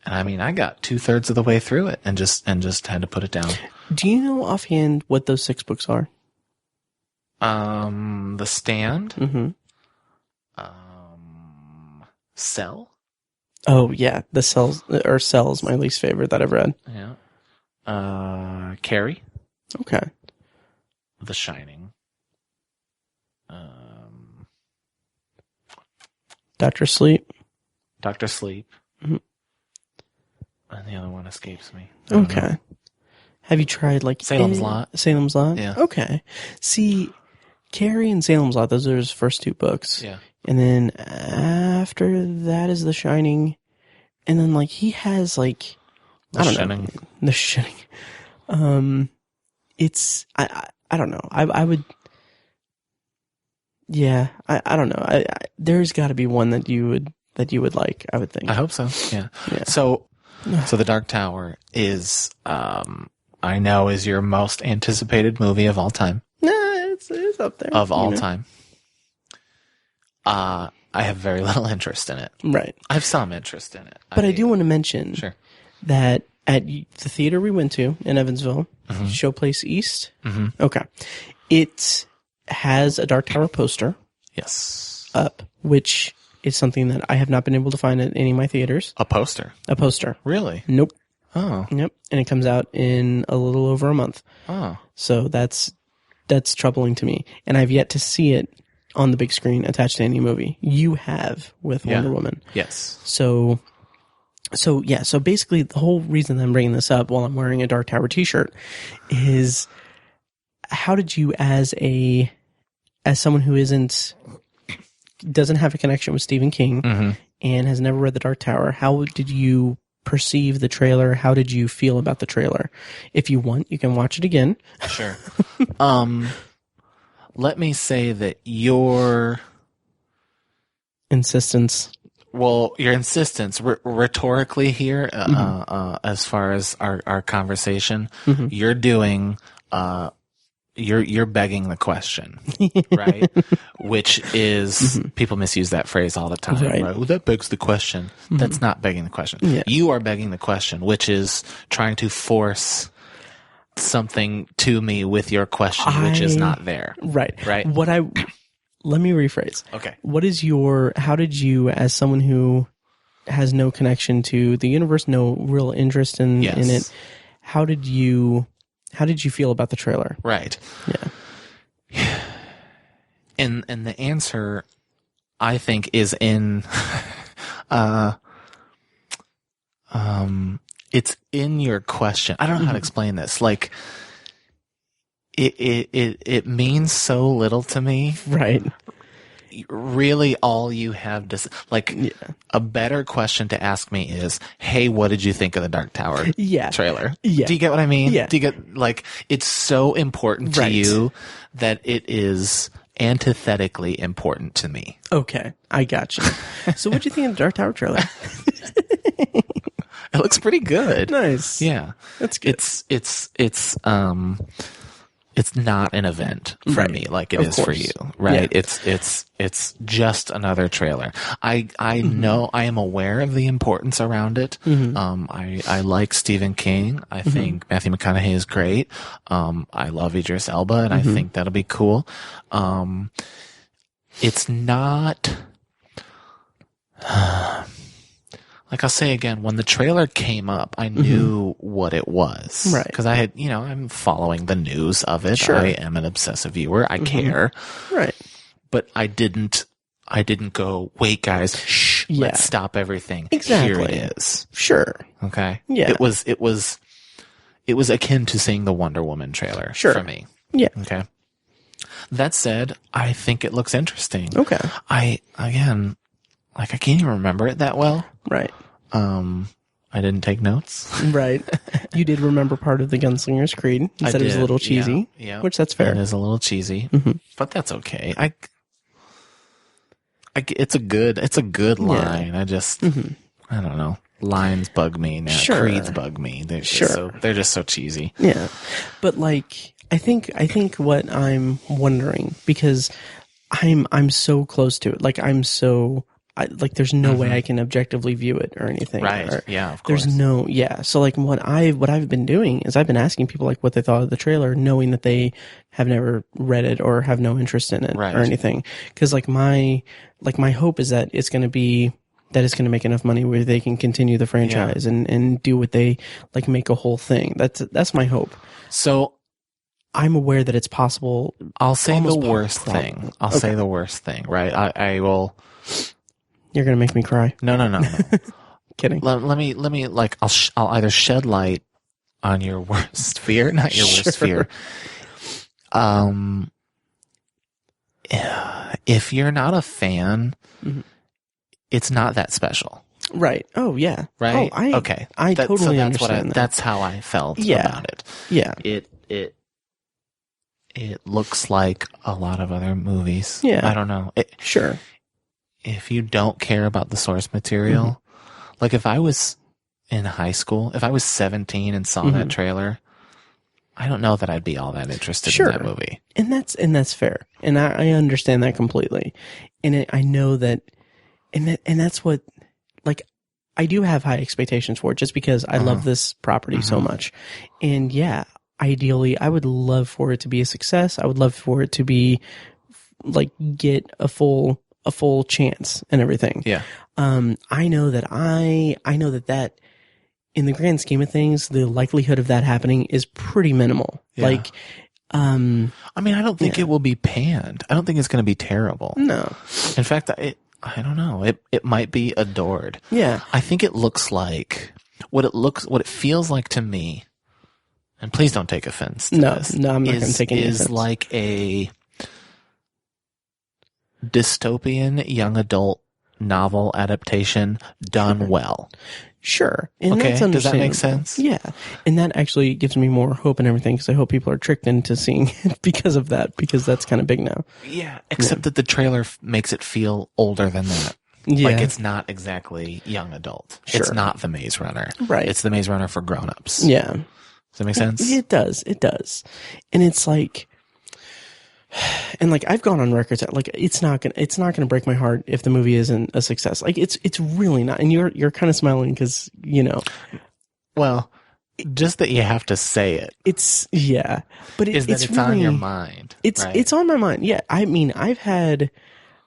And I mean, I got 2/3 of the way through it and just had to put it down. Do you know offhand what those 6 books are? The Stand. Cell. Oh yeah, the Cell is my least favorite that I've read. Yeah. Carrie. Okay. The Shining. Dr. Sleep. Dr. Sleep. And the other one escapes me. Okay. Have you tried like Salem's Lot? Salem's Lot? Yeah. Okay. See, Carrie and Salem's Lot, those are his first 2 books. Yeah. And then after that is The Shining. And then like he has like The Shining. The Shining. It's I don't know. I would. Yeah, I don't know. There's got to be one that you would like. I would think. I hope so. Yeah. So the Dark Tower is I know is your most anticipated movie of all time. Nah, it's up there of all time. I have very little interest in it. Right. I have some interest in it, but I do want to mention that at the theater we went to in Evansville, Showplace East. Okay, it has a Dark Tower poster. Yes. Up, which is something that I have not been able to find at any of my theaters. A poster? A poster. Really? Nope. Oh. Yep. And it comes out in a little over a month. Oh. So that's troubling to me. And I've yet to see it on the big screen attached to any movie. You have with Wonder Woman. Yes. So basically the whole reason I'm bringing this up while I'm wearing a Dark Tower t-shirt is how did you as someone who doesn't have a connection with Stephen King and has never read The Dark Tower, how did you perceive the trailer? How did you feel about the trailer? If you want, you can watch it again. Sure. Let me say that your insistence rhetorically here, as far as our conversation, you're doing, you're begging the question, right? Which is, people misuse that phrase all the time. Right. Well, that begs the question. That's not begging the question. Yeah. You are begging the question, which is trying to force something to me with your question, which is not there. Right. Right. Let me rephrase. Okay. How did you, as someone who has no connection to the universe, no real interest in it, how did you feel about the trailer? Right. Yeah. And the answer, I think, is in it's in your question. I don't know how to explain this. Like, it means so little to me. Right. Really, all you have to a better question to ask me is, "Hey, what did you think of the Dark Tower trailer?" Yeah. Do you get what I mean? Yeah. Do you get, like, it's so important to you that it is antithetically important to me. Okay, I got you. So, what'd you think of the Dark Tower trailer? It looks pretty good. Nice. Yeah, that's good. It's not an event for me like it is for you, right? Yeah. It's just another trailer. I know, I am aware of the importance around it. I like Stephen King. I think Matthew McConaughey is great. I love Idris Elba, and I think that'll be cool. It's not. Like I'll say again, when the trailer came up, I knew what it was. Right. Because I had, I'm following the news of it. Sure. I am an obsessive viewer. I care. Right. But I didn't go, wait guys, shh, let's stop everything. Exactly. Here it is. Sure. Okay. Yeah. It was akin to seeing the Wonder Woman trailer for me. Yeah. Okay. That said, I think it looks interesting. Okay. I can't even remember it that well. Right. I didn't take notes. Right. You did remember part of the Gunslinger's Creed. You said it was a little cheesy. Yeah. Which that's fair. It is a little cheesy, but that's okay. It's a good line. I just, I don't know. Lines bug me now. Sure. Creeds bug me. They're just so cheesy. Yeah. But like, I think what I'm wondering, because I'm so close to it. Like there's no way I can objectively view it or anything. Right. Or, yeah, of course. So like what I've been doing is I've been asking people like what they thought of the trailer, knowing that they have never read it or have no interest in it or anything. Cause like my hope is that it's going to make enough money where they can continue the franchise and do what they like, make a whole thing. That's my hope. So I'm aware that it's possible. I'll say the worst thing. I'll say the worst thing, right? I will. You're going to make me cry. No. Kidding. Let me like, I'll either shed light on your worst fear, not your worst fear. If you're not a fan, it's not that special. Right. Oh, yeah. Right. Oh, okay. I totally understand that. That's how I felt about it. Yeah. It looks like a lot of other movies. Yeah. I don't know. Sure. If you don't care about the source material, like if I was in high school, if I was 17 and saw that trailer, I don't know that I'd be all that interested in that movie. And that's fair. And I understand that completely. And I know that, and that's what, like, I do have high expectations for it just because I love this property so much. And yeah, ideally I would love for it to be a success. I would love for it to be like, get a full chance and everything. Yeah. I know that in the grand scheme of things, the likelihood of that happening is pretty minimal. Yeah. Like, I mean, I don't think it will be panned. I don't think it's going to be terrible. No. In fact, I don't know. It might be adored. Yeah. I think it looks like what it feels like to me, and please don't take offense to this. No, I'm not going to take any offense. Is like a dystopian young adult novel adaptation done well. Sure. And okay. That's understandable. Does that make sense? Yeah. And that actually gives me more hope and everything, because I hope people are tricked into seeing it because of that, because that's kind of big now. Yeah. Except that the trailer makes it feel older than that. Yeah. Like it's not exactly young adult. Sure. It's not the Maze Runner. Right. It's the Maze Runner for grown-ups. Yeah. Does that make sense? It does. It does. And it's like, and like I've gone on record that like it's not gonna break my heart if the movie isn't a success. Like it's really not. And you're kind of smiling because well, just that you have to say it. It's but it's really, on your mind. It's on my mind. Yeah, I mean I've had,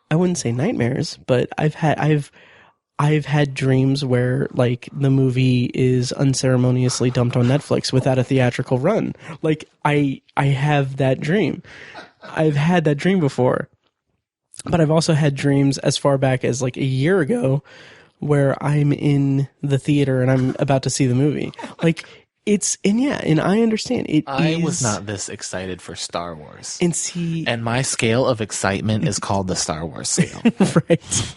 I wouldn't say nightmares, but I've had dreams where like the movie is unceremoniously dumped on Netflix without a theatrical run. Like I have that dream. I've had that dream before. But I've also had dreams as far back as like a year ago where I'm in the theater and I'm about to see the movie. Like and I understand it. I was not this excited for Star Wars. And my scale of excitement is called the Star Wars scale. Right.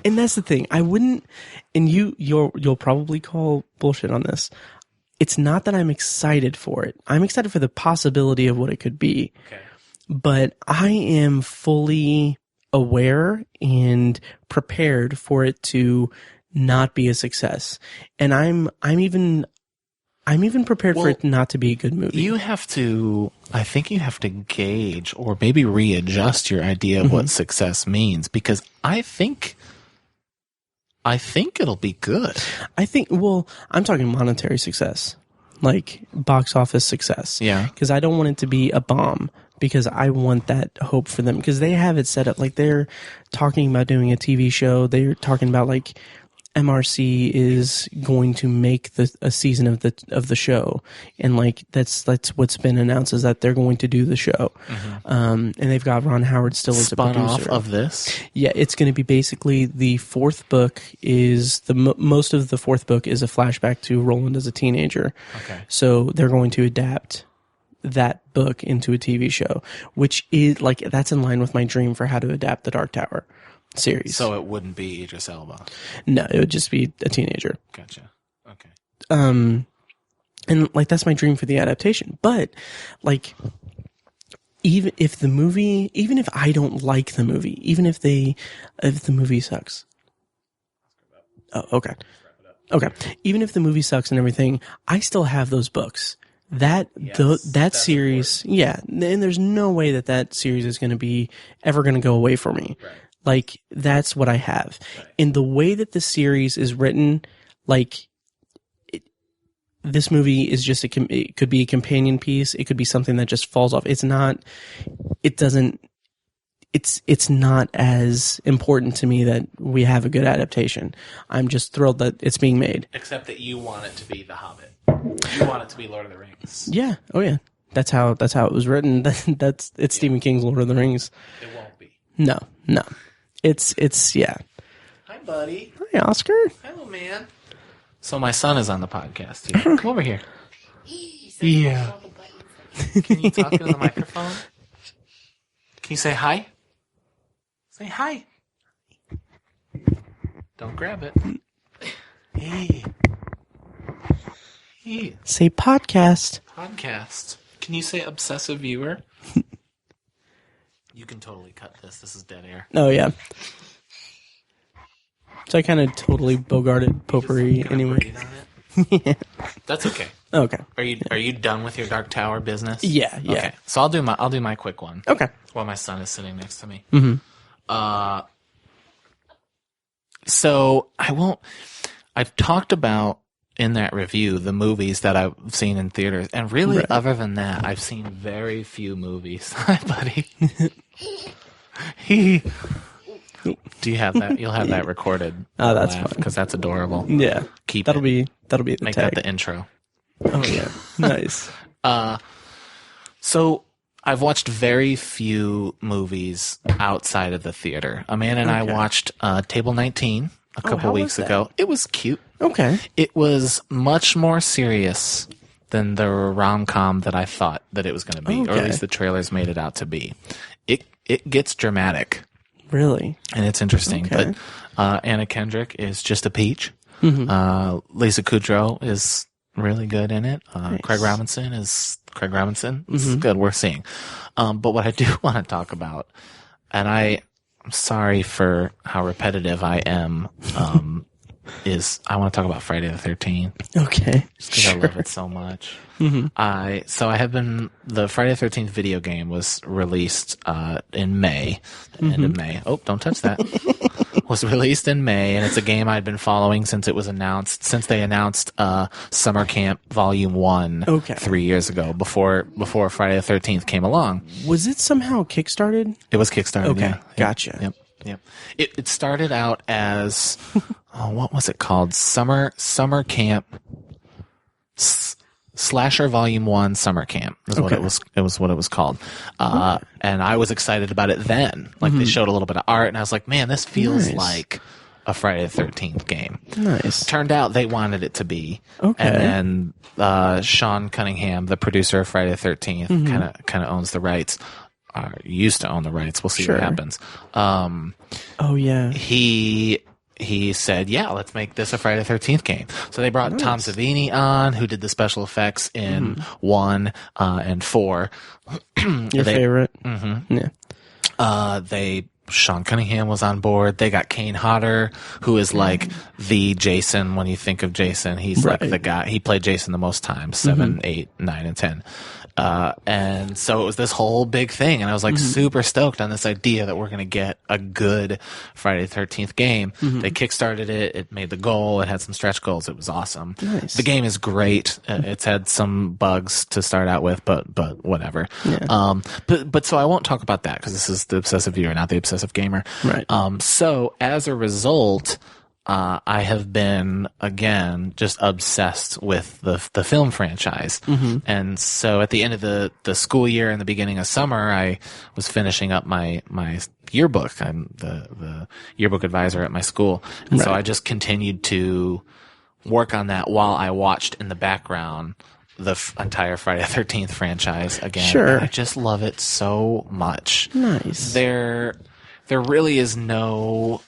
And that's the thing. I wouldn't, and you'll probably call bullshit on this. It's not that I'm excited for it. I'm excited for the possibility of what it could be. Okay. But I am fully aware and prepared for it to not be a success. And I'm even prepared for it not to be a good movie. I think you have to gauge or maybe readjust your idea of what success means, because I think it'll be good. I'm talking monetary success, like box office success. Yeah. Because I don't want it to be a bomb, because I want that hope for them, because they have it set up. Like, they're talking about doing a TV show. They're talking about like MRC is going to make a season of the show, and like that's what's been announced, is that they're going to do the show. And they've got Ron Howard still as a producer. Spun off of this. Yeah, it's going to be basically the fourth book is most of the fourth book is a flashback to Roland as a teenager. Okay. So they're going to adapt that book into a TV show, which is like, that's in line with my dream for how to adapt the Dark Tower series. So it wouldn't be Idris Elba. No, it would just be a teenager. Gotcha. Okay. And like, that's my dream for the adaptation. But like, even if I don't like the movie, even if the movie sucks. Oh, okay. Okay. Even if the movie sucks and everything, I still have those books. That series, yeah, and there's no way that series is going to be ever going to go away from me. Right. Like, that's what I have. Right. And the way that the series is written, like, this movie is just it could be a companion piece. It could be something that just falls off. It's not as important to me that we have a good adaptation. I'm just thrilled that it's being made. Except that you want it to be The Hobbit. You want it to be Lord of the Rings. Yeah. Oh yeah. That's how it was written. It's Stephen King's Lord of the Rings. It won't be. No. It's yeah. Hi, buddy. Hi, Oscar. Hello, man. So my son is on the podcast here. Come over here. Yeah. Can you talk into the microphone? Can you say hi? Say hi. Don't grab it. Hey. Hey. Say podcast. Podcast. Can you say obsessive viewer? You can totally cut this. This is dead air. Oh, yeah. So I kind of totally bogarted Potpourri anyway. Yeah. That's okay. Okay. Are you done with your Dark Tower business? Yeah. Okay. So I'll do my quick one. Okay. While my son is sitting next to me. Mm-hmm. So I've talked about in that review the movies that I've seen in theaters, and really, right, other than that, I've seen very few movies. Hi, buddy. Do you have that? You'll have that recorded. Oh, that's fine, because that's adorable. Yeah, that'll be the make tag. that the intro. Oh yeah, nice. So I've watched very few movies outside of the theater. Amanda and I watched Table 19 a couple weeks ago. It was cute. Okay. It was much more serious than the rom-com that I thought that it was going to be, or at least the trailers made it out to be. It gets dramatic. Really? And it's interesting. Okay. But Anna Kendrick is just a peach. Mm-hmm. Lisa Kudrow is really good in it. Nice. Craig Robinson is Craig Robinson. It's Mm-hmm. good. We're seeing. But what I do want to talk about, and I'm sorry for how repetitive I am, is I want to talk about Friday the 13th. Okay. Just because I love it so much. Mm-hmm. The Friday the 13th video game was released in May, end of May. Oh, don't touch that. Was released in May, and it's a game I'd been following since they announced Summer Camp Volume 1 3 years ago, before Friday the 13th came along. Was it somehow kickstarted? It was kickstarted, okay. Yeah. Gotcha. Yep. It started out as what was it called? Summer Camp Slasher Volume 1 Summer Camp is what it was. It was what it was called. And I was excited about it then. Like they showed a little bit of art and I was like, man, this feels like a Friday the 13th game. Nice. Turned out they wanted it to be. Okay. And then Sean Cunningham, the producer of Friday the 13th, kind of owns the rights. Used to own the rights. We'll see what happens. Oh yeah. He said, yeah, let's make this a Friday the 13th game. So they brought Tom Savini on, who did the special effects in 1 and 4. Your favorite? Yeah. Sean Cunningham was on board. They got Kane Hodder, who is like the Jason. When you think of Jason, he's like the guy. He played Jason the most times, 7, 8, 9, and 10. And so it was this whole big thing, and I was like super stoked on this idea that we're going to get a good Friday the 13th game. They kickstarted it. It made the goal. It had some stretch goals. It was awesome. Nice. The game is great. It's had some bugs to start out with, but whatever. Yeah. But so I won't talk about that because this is the obsessive viewer, not the obsessive gamer. Right. So as a result, I have been, again, just obsessed with the film franchise. And so at the end of the school year and the beginning of summer, I was finishing up my yearbook. I'm the yearbook advisor at my school. And so I just continued to work on that while I watched in the background the entire Friday the 13th franchise again. Sure. And I just love it so much. Nice. There really is no...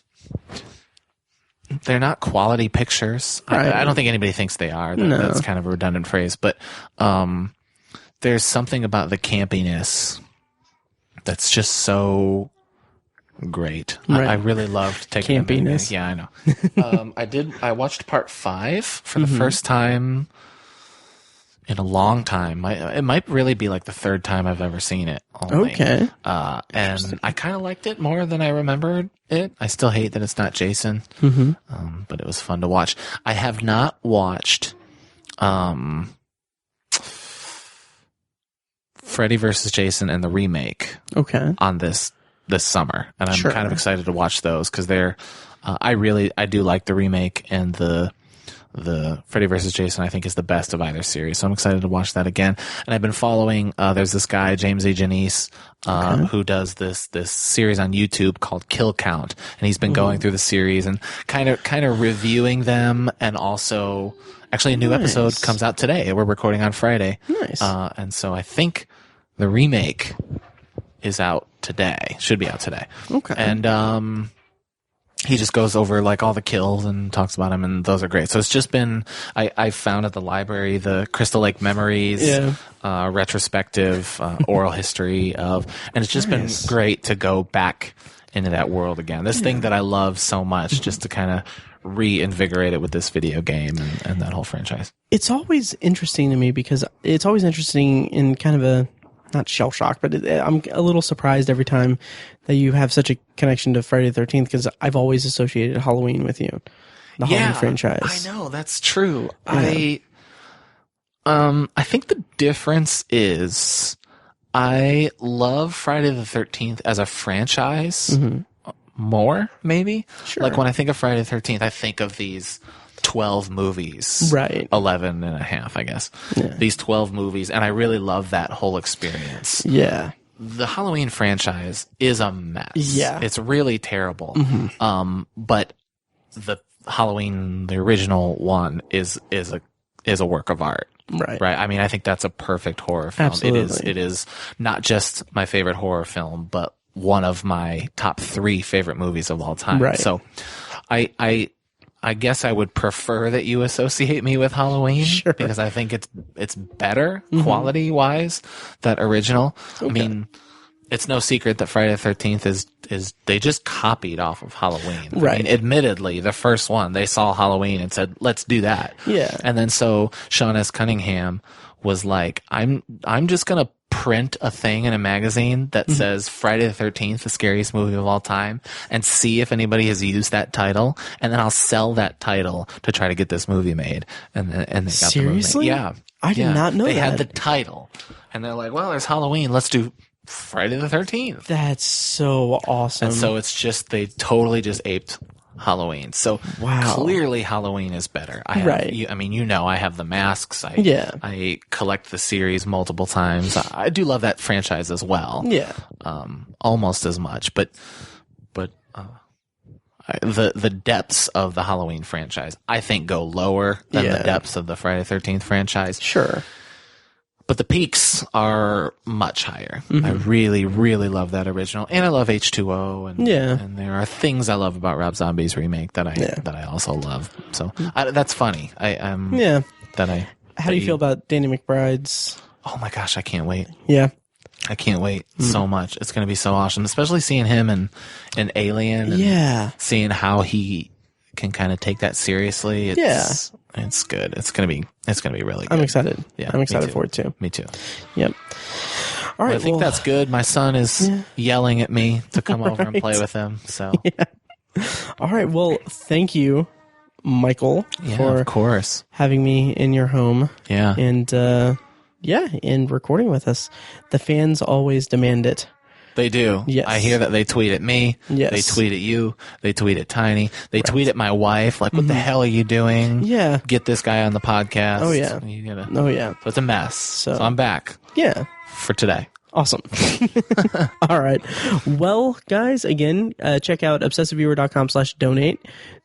They're not quality pictures. Right. I don't think anybody thinks they are. That's kind of a redundant phrase. But there's something about the campiness that's just so great. Right. I really loved taking campiness. Yeah, I know. I watched part 5 for the first time in a long time. It might really be like the third time I've ever seen it. Only. Okay. And I kind of liked it more than I remembered it. I still hate that it's not Jason. But it was fun to watch. I have not watched Freddy vs. Jason and the remake on this summer. And I'm kind of excited to watch those because they're I do like the remake, and the Freddy vs. Jason, I think, is the best of either series. So I'm excited to watch that again. And I've been following, there's this guy, James E. Janice, who does this series on YouTube called Kill Count. And he's been going through the series and kind of reviewing them. And also, actually a new episode comes out today. We're recording on Friday. Nice. And so I think the remake is out today. Should be out today. Okay. And, he just goes over like all the kills and talks about them, and those are great. So it's just been, I found at the library the Crystal Lake Memories retrospective oral history of, and it's just been great to go back into that world again. This thing that I love so much, just to kind of reinvigorate it with this video game and that whole franchise. It's always interesting to me because it's always interesting in kind of a, not shell shock, but I'm a little surprised every time that you have such a connection to Friday the 13th because I've always associated Halloween with you, the Halloween franchise. I know, that's true. Yeah. I think the difference is I love Friday the 13th as a franchise more, maybe. Sure. Like when I think of Friday the 13th, I think of these 12 movies, right? 11 and a half, I guess. Yeah. These 12 movies, and I really love that whole experience. Yeah. The Halloween franchise is a mess. Yeah. It's really terrible. But the Halloween, the original one, is a work of art. Right. I mean, I think that's a perfect horror film. Absolutely. It is not just my favorite horror film, but one of my top 3 favorite movies of all time. Right. So I guess I would prefer that you associate me with Halloween because I think it's better quality wise, that original. Okay. I mean, it's no secret that Friday the 13th is they just copied off of Halloween. Right. I mean, admittedly, the first one, they saw Halloween and said, let's do that. Yeah. And then so Sean S. Cunningham was like, I'm just going to print a thing in a magazine that says Friday the 13th, the scariest movie of all time, and see if anybody has used that title, and then I'll sell that title to try to get this movie made. And they got Seriously? the movie. Yeah. I did not know they that. They had the title, and they're like, well, there's Halloween, let's do Friday the 13th. That's so awesome. And so it's just, they totally just aped Halloween. So Wow. clearly Halloween is better. I have, Right. I have the masks. I collect the series multiple times. I do love that franchise as well. Yeah. Almost as much, but the depths of the Halloween franchise, I think, go lower than the depths of the Friday the 13th franchise. Sure. But the peaks are much higher. I really, really love that original, and I love H2O, and there are things I love about Rob Zombie's remake that I also love. So that's funny. How do you feel about Danny McBride's? Oh my gosh, I can't wait. Yeah. I can't wait so much. It's going to be so awesome, especially seeing him in Alien. And seeing how he can kind of take that seriously. It's good. It's going to be really good. I'm excited. Yeah, I'm excited for it too. Me too. Yep. All right. I think that's good. My son is yelling at me to come over and play with him. So. Yeah. All right. Well, thank you, Michael, for of course having me in your home. Yeah. And and recording with us. The fans always demand it. They do. Yes. I hear that they tweet at me. Yes. They tweet at you. They tweet at Tiny. They tweet at my wife. Like, what the hell are you doing? Yeah. Get this guy on the podcast. Oh, yeah. Oh, yeah. So it's a mess. So I'm back. Yeah. For today. Awesome. All right. Well, guys, again, check out obsessiveviewer.com/donate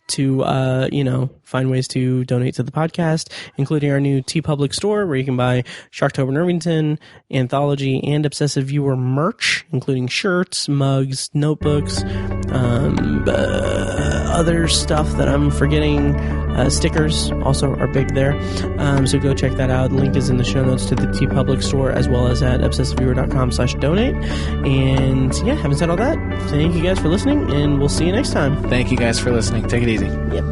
to, find ways to donate to the podcast, including our new TeePublic store where you can buy Shocktober in Irvington, Anthology, and Obsessive Viewer merch, including shirts, mugs, notebooks, other stuff that I'm forgetting. Stickers also are big there. So go check that out. Link is in the show notes to the TeePublic store as well as at obsessiveviewer.com/donate. And having said all that, thank you guys for listening, and we'll see you next time. Thank you guys for listening. Take it easy. Yep.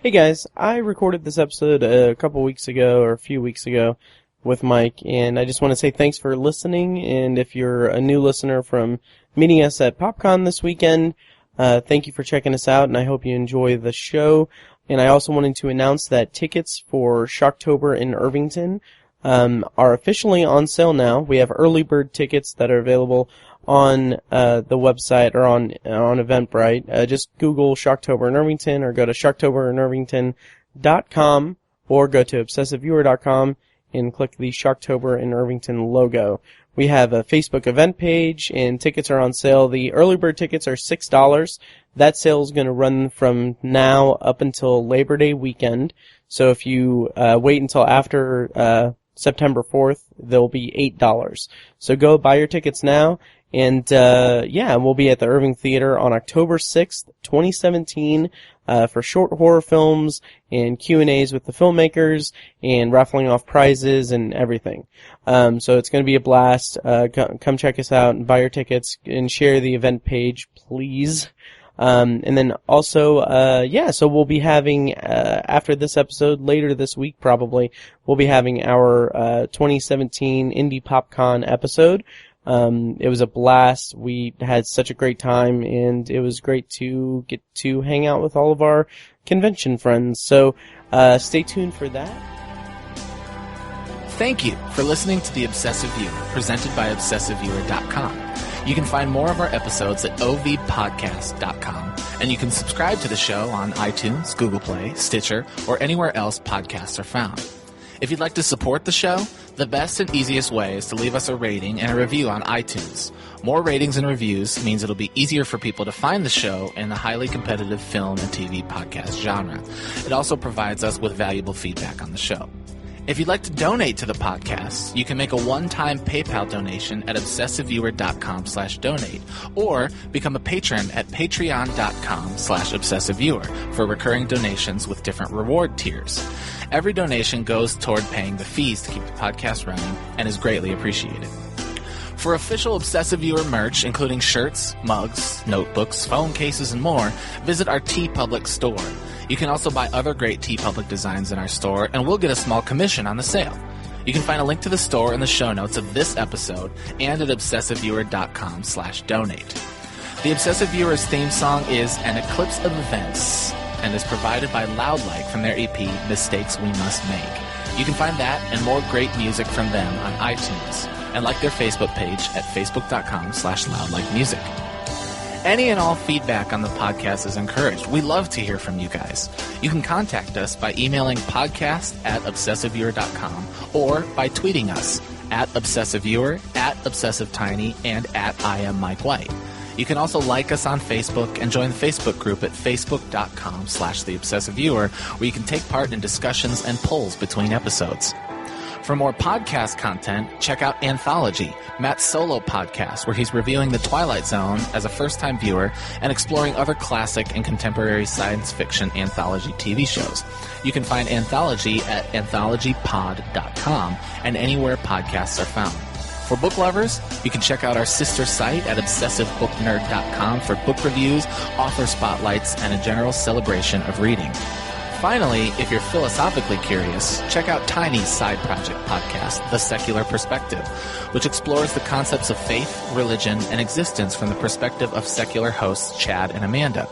Hey guys, I recorded this episode a few weeks ago with Mike, and I just want to say thanks for listening, and if you're a new listener from meeting us at PopCon this weekend, thank you for checking us out, and I hope you enjoy the show. And I also wanted to announce that tickets for Shocktober in Irvington are officially on sale now. We have early bird tickets that are available on the website or on Eventbrite. Just Google Shocktober in Irvington or go to shocktoberinirvington.com or go to obsessiveviewer.com and click the Shocktober in Irvington logo. We have a Facebook event page, and tickets are on sale. The early bird tickets are $6. That sale is going to run from now up until Labor Day weekend. So if you wait until after September 4th, they'll be $8. So go buy your tickets now. And, we'll be at the Irving Theater on October 6th, 2017, for short horror films and Q&As with the filmmakers and raffling off prizes and everything. So it's going to be a blast. Come check us out and buy your tickets and share the event page, please. And then also, so we'll be having, after this episode, later this week probably, we'll be having our, 2017 Indie PopCon episode. It was a blast. We had such a great time, and it was great to get to hang out with all of our convention friends. So, stay tuned for that. Thank you for listening to The Obsessive Viewer, presented by ObsessiveViewer.com. You can find more of our episodes at ovpodcast.com, and you can subscribe to the show on iTunes, Google Play, Stitcher, or anywhere else podcasts are found. If you'd like to support the show, the best and easiest way is to leave us a rating and a review on iTunes. More ratings and reviews means it'll be easier for people to find the show in the highly competitive film and TV podcast genre. It also provides us with valuable feedback on the show. If you'd like to donate to the podcast, you can make a one-time PayPal donation at obsessiveviewer.com/donate or become a patron at patreon.com/obsessiveviewer for recurring donations with different reward tiers. Every donation goes toward paying the fees to keep the podcast running and is greatly appreciated. For official Obsessive Viewer merch, including shirts, mugs, notebooks, phone cases, and more, visit our TeePublic store. You can also buy other great TeePublic designs in our store, and we'll get a small commission on the sale. You can find a link to the store in the show notes of this episode and at obsessiveviewer.com/donate. The Obsessive Viewer's theme song is An Eclipse of Events and is provided by Loudlike from their EP, Mistakes We Must Make. You can find that and more great music from them on iTunes. and like their Facebook page at facebook.com/loudlikemusic. Any and all feedback on the podcast is encouraged. We love to hear from you guys. You can contact us by emailing podcast@obsessiveviewer.com or by tweeting us at obsessiveviewer, at obsessivetiny, and at IamMikeWhite. You can also like us on Facebook and join the Facebook group at facebook.com/theobsessiveviewer, where you can take part in discussions and polls between episodes. For more podcast content, check out Anthology, Matt's solo podcast, where he's reviewing The Twilight Zone as a first-time viewer and exploring other classic and contemporary science fiction anthology TV shows. You can find Anthology at anthologypod.com and anywhere podcasts are found. For book lovers, you can check out our sister site at obsessivebooknerd.com for book reviews, author spotlights, and a general celebration of reading. Finally, if you're philosophically curious, check out Tiny's side project podcast, The Secular Perspective, which explores the concepts of faith, religion, and existence from the perspective of secular hosts Chad and Amanda.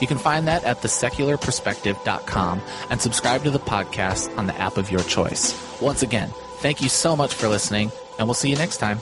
You can find that at thesecularperspective.com and subscribe to the podcast on the app of your choice. Once again, thank you so much for listening, and we'll see you next time.